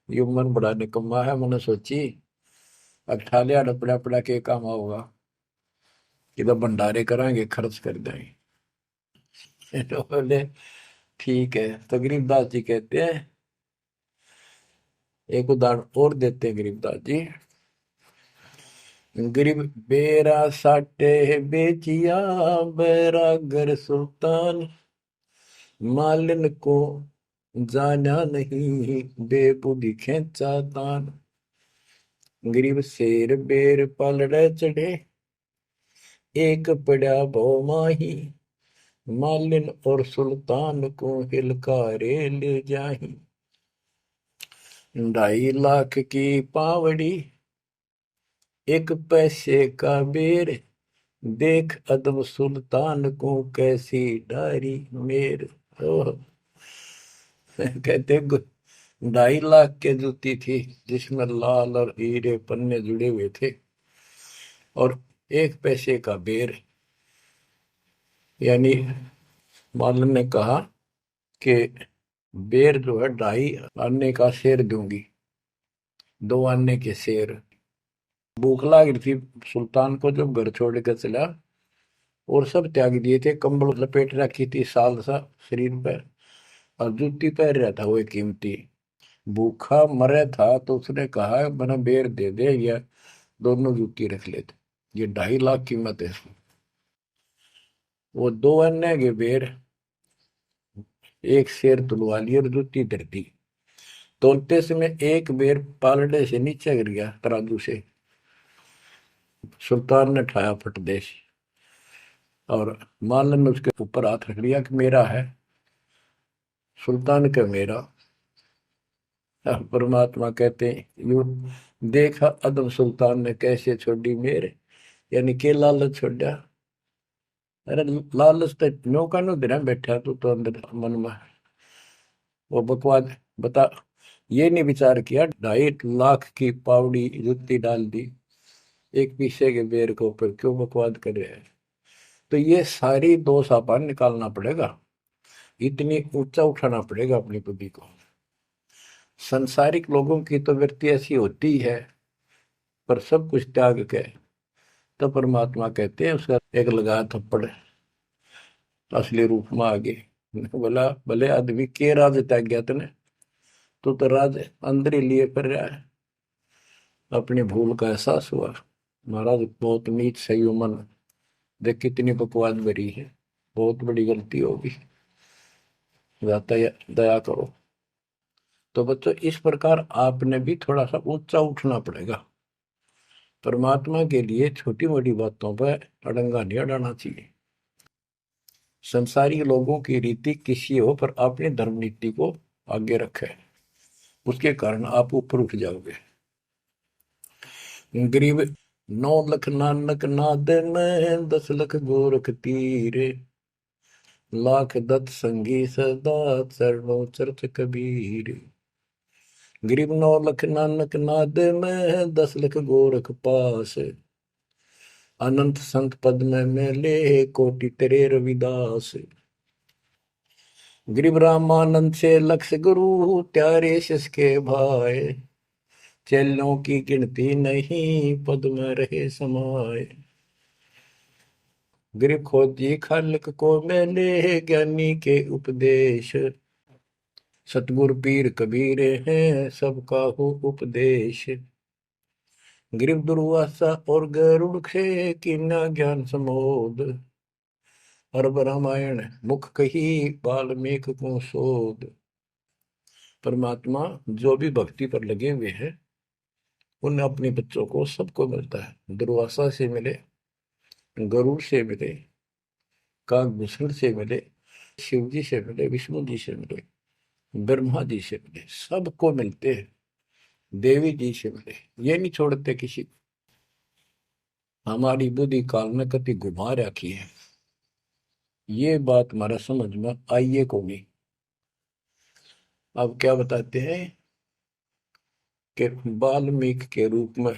ये मन बड़ा निकम्मा है, मैंने सोची अब ठा लिया डपड़ा पड़ा के काम होगा, कि तो भंडारे कराएंगे खर्च कर देंगे। तो बोले ठीक है। तो गरीबदास जी कहते हैं, एक उदाहरण और देते हैं गरीबदास जी। गरीब बेरा साटे बेचिया, बैरागर सुल्तान। मालिन को जाना नहीं, बेबुद्धि खेचा तान। गरीब शेर बेर पलड़े चढ़े, एक पड़ा भो माही। मालिन और सुल्तान को हिलकारे ले जाही। 2.5 लाख की पावड़ी, एक पैसे का बेर। देख अदब सुल्तान को कैसी डारी मेर। कहते 2.5 लाख के जूती थी, जिसमें लाल और हीरे पन्ने जुड़े हुए थे, और 1 पैसे का बेर, यानी मालन ने कहा कि बेर जो है 2.5 आने का शेर दूंगी, 2 आने के शेर। भूख लग रही थी सुल्तान को, जब घर छोड़ कर चला और सब त्याग दिए थे, कंबल लपेट रखी थी साल सा शरीर पर, और जूती पहन रहा था वो एक कीमती। भूखा मरे था तो उसने कहा मैंने बेर दे दे, या दोनों जूती रख लेते, ये 2.5 लाख कीमत है इसकी। वो 2 आने के बेर एक शेर तुलवा लिया और जूती धर दी। तोलते समय एक बेर पालड़े से नीचे गिर गया तराजू से। सुल्तान ने ठाया फटदेश, और मालन ने उसके ऊपर हाथ रख लिया कि मेरा है। सुल्तान का मेरा। परमात्मा कहते हैं यू देखा अदम सुल्तान ने कैसे छोड़ी मेरे, यानी के लालच छोड़ा। अरे लालच तो नौका नो दिन बैठा तू तो अंदर मन में वो बकवाद बता। ये नहीं विचार किया 2.5 लाख की पावड़ी जुत्ती डाल दी एक पीछे के बेर के ऊपर, क्यों बकवाद कर रहे हैं। तो ये सारी दोष अपन निकालना पड़ेगा, इतनी ऊंचा उठाना पड़ेगा अपनी बुद्धि को। संसारिक लोगों की तो वृत्ति ऐसी होती है, पर सब कुछ त्याग के तो परमात्मा कहते हैं उसका एक लगा थप्पड़ असली रूप में आ गए। बोला भले आदमी के राज त्याग गया तने, तो राज अंदर ही लिए पर रहा है। अपनी भूल का एहसास हुआ, महाराज बहुत नीच सही मन, देख कितनी बकवाद भरी है, बहुत बड़ी गलती होगी, दया करो। तो बच्चों इस प्रकार आपने भी थोड़ा सा ऊंचा उठना पड़ेगा। परमात्मा के लिए छोटी मोटी बातों पर अड़ंगा नहीं अड़ाना चाहिए। संसारी लोगों की रीति किसी हो, पर अपनी धर्म नीति को आगे रखे, उसके कारण आप ऊपर उठ जाओगे। गरीब 9 लाख नानक नाद में 10 लाख गोरख तीरे, लाख दत्त संगी सदा चरणों चरत कबीर। गरीब 9 लाख नानक नाद में 10 लाख गोरख पास, अनंत संत पद में मेले कोटि तेरे रविदास। गरीब रामानंद से लक्ष्य गुरु त्यारे शिष के भाई, चेलों की गिनती नहीं पद में रहे समाये। गरीब खोजी खालक को मेले ज्ञानी के उपदेश, सतगुरु पीर कबीर हैं सबका हो उपदेश। गरीब दुर्वासा और गरुड़ से कीना ज्ञान समोद, अरब रामायण मुख कही वाल्मीकि को शोध। परमात्मा जो भी भक्ति पर लगे हुए हैं उन अपने बच्चों को सबको मिलता है। दुर्वासा से मिले, गरुड़ से मिले, काकभूषण से मिले, शिव जी से मिले, विष्णु जी से मिले, ब्रह्मा जी से मिले, सबको मिलते हैं। देवी जी से मिले, ये नहीं छोड़ते किसी को। हमारी बुद्धि काल में कति घुमा रखी है, ये बात हमारा समझ में आइए को नहीं। अब क्या बताते हैं कि वाल्मीकि के रूप में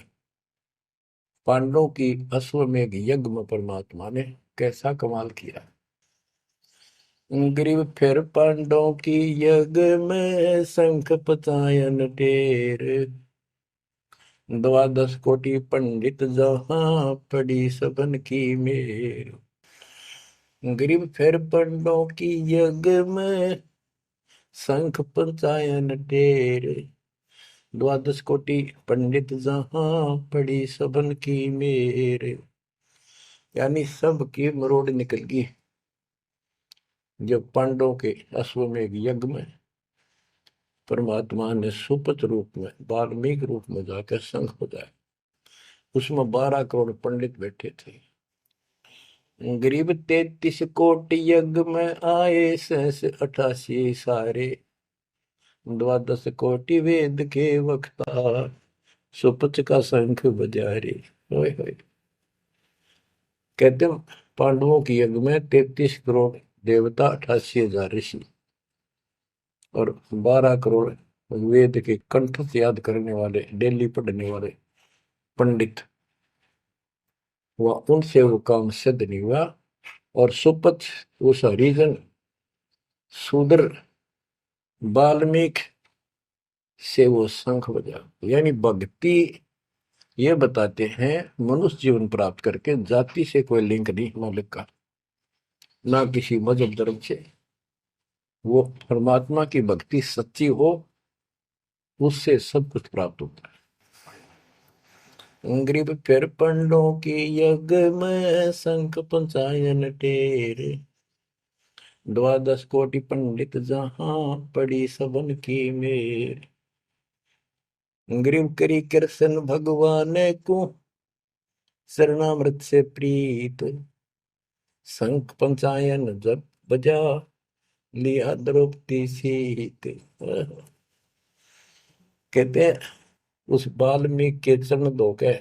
पांडवों की अश्वमेध यज्ञ में परमात्मा ने कैसा कमाल किया। ग्रीव फिर पांडवों की यज्ञ में शंख पचायन टेर, 12 कोटि पंडित जहां पड़ी सबन की मेर। ग्रीव फिर पांडवों की यज्ञ में शंख पचायन टेर, 12 कोटि पंडित जहां पड़ी सबन की मेर। यानी सबकी मरोड़ निकल गई जब पांडवों के अश्वमेध यज्ञ में परमात्मा ने सुपथ रूप में वाल्मीकि रूप में जाकर शंख बजाया। उसमें 12 करोड़ पंडित बैठे थे। गरीब 33 कोटि यज्ञ में आए सहस 88 सारे, 12 कोटि वेद के वक्ता सुपथ का शंख बजारे। होए होए। कहते पांडवों की यज्ञ में 33 करोड़ देवता, 88,000 ऋषि और 12 करोड़ वेद के कंठ से याद करने वाले, डेली पढ़ने वाले पंडित। वह उनसे वो काम सिद्ध नहीं हुआ। और सुपथ उस हरिजन शूद्र वाल्मीकि से वो शंख बजा। यानी भक्ति ये बताते हैं मनुष्य जीवन प्राप्त करके जाति से कोई लिंक नहीं मौलिक का, ना किसी मजहब धर्म से। वो परमात्मा की भक्ति सच्ची हो, उससे सब कुछ प्राप्त होता है। ग्रीब फिर पंडों की यज्ञ में शंख पंचायन टेरे, द्वादश कोटि पंडित जहां पड़ी सबन की मेर। ग्रीव करी कृष्ण भगवान को शरणामृत से प्रीत, शंख पंचायन जब बजा लिया द्रौपदी सीत। कहते हैं उस वाल्मीकि के चरण धोके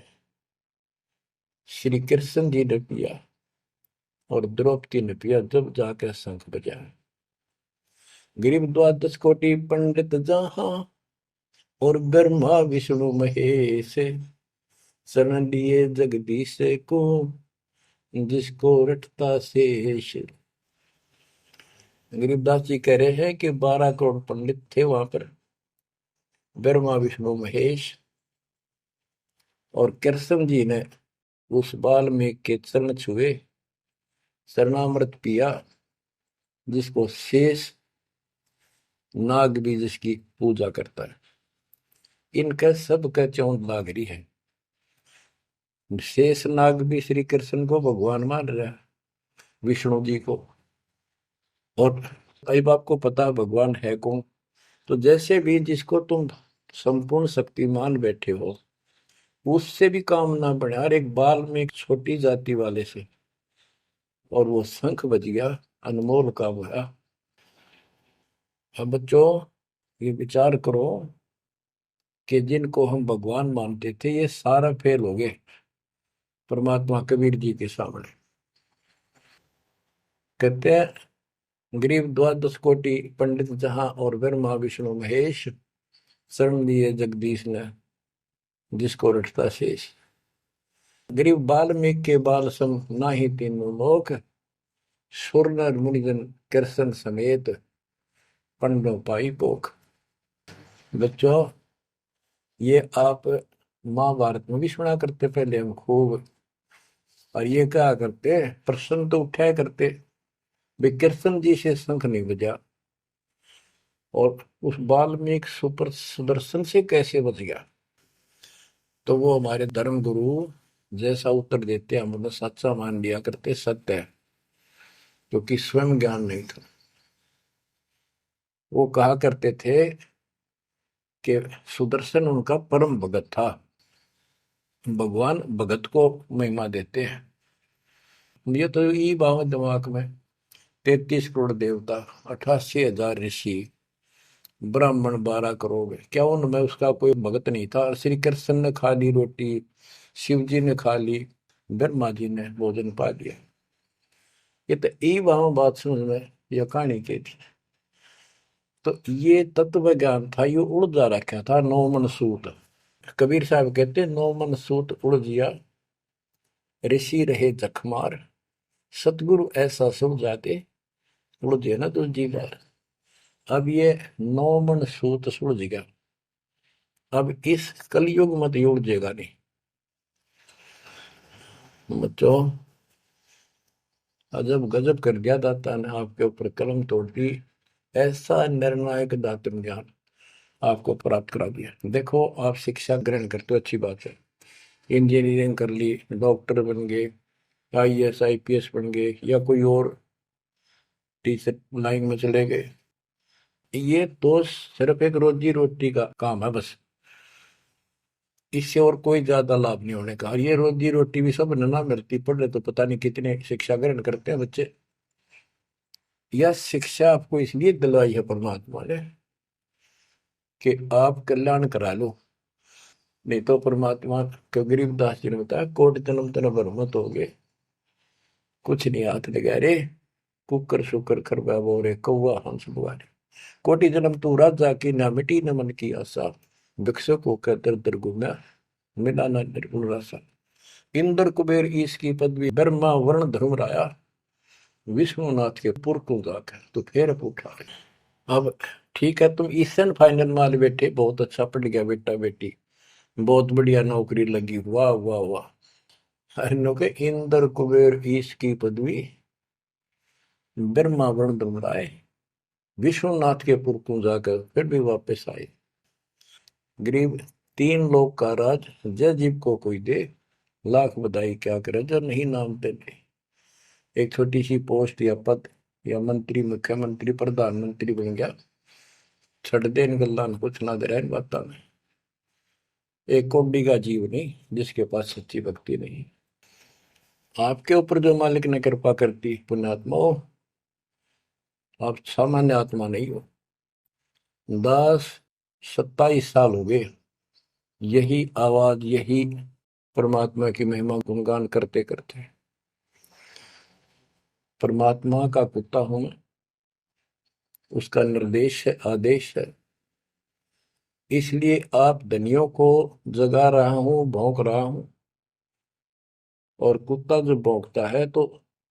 श्री कृष्ण जी ने पिया और द्रौपदी ने पिया, जब जाकर शंख बजा। गरीब द्वादश कोटि पंडित जहां और ब्रह्मा विष्णु महेश, शरण लिए जगदीश को जिसको रटता शेष। गरीबदास जी कह रहे हैं कि 12 करोड़ पंडित थे वहां पर, ब्रह्मा विष्णु महेश, और कृष्ण जी ने उस वाल्मीकि के चरण छुए, शरणामृत पिया, जिसको शेष नाग भी जिसकी पूजा करता है। इनका सबका चौंध लाग रही है। शेष नाग भी श्री कृष्ण को भगवान मान रहा है, विष्णु जी को। और अब आपको पता भगवान है कौन। तो जैसे भी जिसको तुम संपूर्ण शक्ति मान बैठे हो, उससे भी काम ना बढ़े। हर एक बाल में एक छोटी जाति वाले से, और वो शंख बज गया, अनमोल काम हुआ। अब बच्चों ये विचार करो कि जिनको हम भगवान मानते थे, ये सारा फेल हो गए परमात्मा कबीर जी के सामने। कहते हैं गरीब द्वादश कोटि पंडित जहां और ब्रह्मा विष्णु महेश, शरण लिए जगदीश ने जिसको रटता शेष। गरीब वाल्मीकि के बाल सम नाही तीनों लोक, सुर नर मुनिजन कृष्ण समेत पंडों पाई पोख। बच्चों ये आप महाभारत में भी सुना करते पहले हम खूब, और ये क्या करते प्रश्न तो उठाया करते भाई कृष्ण जी से शंख नहीं बजा, और उस वाल्मीकि सुपर सुदर्शन से कैसे बच गया। तो वो हमारे धर्म गुरु जैसा उत्तर देते हम उन्हें सच्चा मान लिया करते, सत्य है, क्योंकि स्वयं ज्ञान नहीं था। वो कहा करते थे कि सुदर्शन उनका परम भगत था। भगवान भगत को महिमा देते हैं। ये तो ये बात दिमाग में, 33 करोड़ देवता, 88,000 ऋषि, ब्राह्मण 12 करोड़, क्या उनमें उसका कोई भगत नहीं था। श्री कृष्ण ने खा ली रोटी, शिव जी ने खा ली, ब्रह्मा जी ने भोजन पा लिया। ये तो ई वहां बात समझ में, यह कहानी की थी। तो ये तत्व ज्ञान था, ये उड़ जा रखा था। 9 मन सूत, कबीर साहब कहते 9 मन सूत उड़ जिया, ऋषि रहे जखमार, सतगुरु ऐसा सुन जाते उड़ जिया ना दूसरी बार। अब ये 9 मन सूत सुड़ गया, अब इस कलयुग मत युग जेगा नहीं। बच्चों अजब गजब कर दिया दाता ने आपके ऊपर कलम तोड़ दी, ऐसा निर्णायक दातन ज्ञान आपको प्राप्त करा दिया। देखो आप शिक्षा ग्रहण करते हो, अच्छी बात है, इंजीनियरिंग कर ली, डॉक्टर बन गए, IAS IPS बन गए, या कोई और टीचर लाइन में चले गए। ये तो सिर्फ एक रोजी रोटी का काम है बस, इससे और कोई ज्यादा लाभ नहीं होने का। और ये रोजी रोटी भी सब ना मिलती, पढ़ रहे तो पता नहीं कितने शिक्षा ग्रहण करते हैं बच्चे। यह शिक्षा आपको इसलिए दिलवाई है परमात्मा ने कि आप कल्याण करा लो। नहीं तो परमात्मा को गरीबदास जी ने बताया, कोट जन्म तन भरमत हो गए, कुछ नहीं हाथ लगा रे, कुकर शुकर खरबा बोरे कौआ हंस बुआरे। कोटि जन्म तू राजा की, ना मिटी न मन की आशा, भिक्षुक होकर दर दर घूमा, मिला ना निर्गुण रासा। इंद्र कुबेर ईश की पदवी, ब्रह्मा वर्ण धर्म राया, विष्णुनाथ के पुरखों जाकर तो फिर उठा। अब ठीक है, तुम ईसन फाइनल माल बैठे, बहुत अच्छा पढ़ गया बेटा बेटी, बहुत बढ़िया नौकरी लगी, वाह वाह वाह। इन्हों के इंद्र कुबेर ईश की पदवी ब्रह्मा वरुण धुमराए, विश्वनाथ के पुरखों जाकर फिर भी वापस आए। गरीब तीन लोग का राज, जय जीव को कोई दे, लाख बधाई क्या करे जो नहीं नाम तेरे। एक छोटी सी पोस्ट या पद या मंत्री, मुख्यमंत्री, प्रधानमंत्री बन गया, छड़ दे इन गल्ला कुछ ना दे रहा इन बातों में। एक कौड़ी का जीव नहीं जिसके पास सच्ची भक्ति नहीं। आपके ऊपर जो मालिक ने कृपा करती पुण्यात्मा हो, आप सामान्य आत्मा नहीं हो। 10-27 साल हो गए यही आवाज, यही परमात्मा की महिमा गुणगान करते करते। परमात्मा का कुत्ता हूं मैं, उसका निर्देश है, आदेश है, इसलिए आप धनियों को जगा रहा हूं, भौंक रहा हूं। और कुत्ता जब भौंकता है तो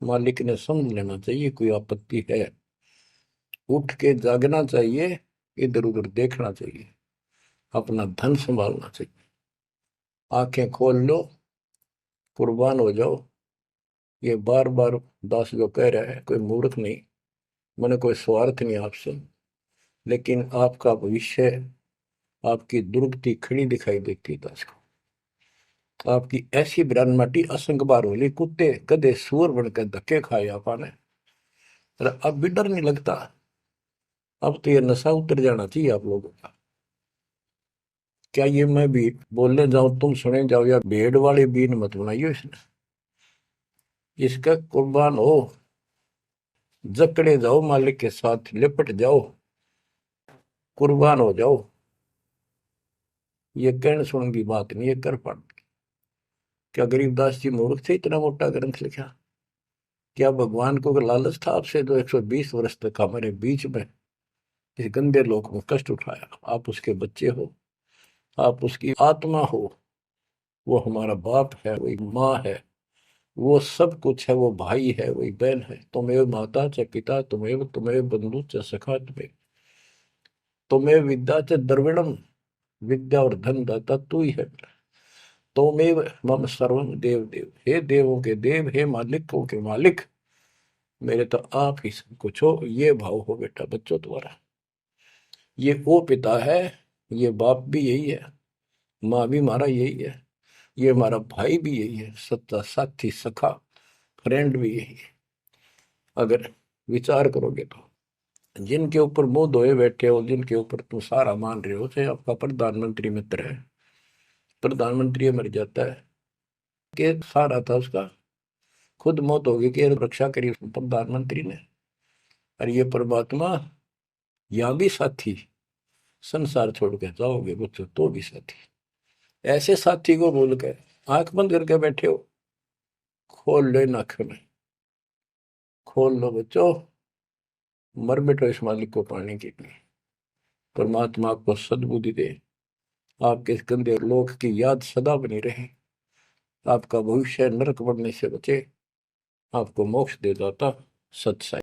मालिक ने समझ लेना चाहिए कोई आपत्ति है, उठ के जागना चाहिए, इधर उधर देखना चाहिए, अपना धन संभालना चाहिए। आंखें खोल लो, कुर्बान हो जाओ। ये बार बार दास जो कह रहा है, कोई मूर्ख नहीं, मैंने कोई स्वार्थ नहीं आपसे, लेकिन आपका भविष्य, आपकी दुर्गति खड़ी दिखाई देती है दास को। आपकी ऐसी ब्रह्माटी असंग बार होली, कुत्ते गधे सूअर बनकर धक्के खाए आपने, अब भी डर नहीं लगता। अब तो ये नशा उतर जाना चाहिए आप लोगों का। क्या ये मैं भी बोलने जाऊं तुम सुने जाओ, या भेड़ वाले बीन मत बनाइयो इसने। इसका कुर्बान हो, जकड़े जाओ, मालिक के साथ लिपट जाओ, कुर्बान हो जाओ। ये कहने सुन की बात नहीं, ये कर पड़। क्या गरीबदास जी मूर्ख थे इतना मोटा ग्रंथ लिखा? क्या भगवान को लालच था आपसे जो 120 वर्ष तक हमारे बीच में इस गंदे लोक में कष्ट उठाया? आप उसके बच्चे हो, आप उसकी आत्मा हो, वो हमारा बाप है, वही माँ है, वो सब कुछ है, वो भाई है, वही बहन है। तुम्हें माता च पिता, तुम्हें बंधु च सखा, तुम्हें विद्या च द्रविणम, विद्या और धन दाता तू ही है। तोमेव मम सर्वम देव देव, हे देवों के देव, हे मालिकों के मालिक, मेरे तो आप ही सब कुछ हो। ये भाव हो बेटा बच्चों तुम्हारा। ये वो पिता है, ये बाप भी यही है, माँ भी हमारा यही है, ये हमारा भाई भी यही है, सच्चा साथी सखा फ्रेंड भी यही है। अगर विचार करोगे तो जिनके ऊपर मुंह धोए बैठे हो, जिनके ऊपर तुम सारा मान रहे हो, चाहे आपका प्रधानमंत्री मित्र है, प्रधानमंत्री मर जाता है कि सारा था उसका, खुद मौत होगी कि रक्षा करी प्रधानमंत्री ने। और ये परमात्मा, यहाँ भी साथी, संसार छोड़ के जाओगे बच्चों तो भी साथी। ऐसे साथी को बोल के आंख बंद करके बैठे हो, खोल लो इन आंखों में, खोल लो बच्चों, मर बैठो इस मालिक को पाने के लिए। परमात्मा आपको सद्बुद्धि दे, आपके इस गंदे लोक की याद सदा बनी रहे, आपका भविष्य नरक बढ़ने से बचे, आपको मोक्ष दे दाता सत्साई।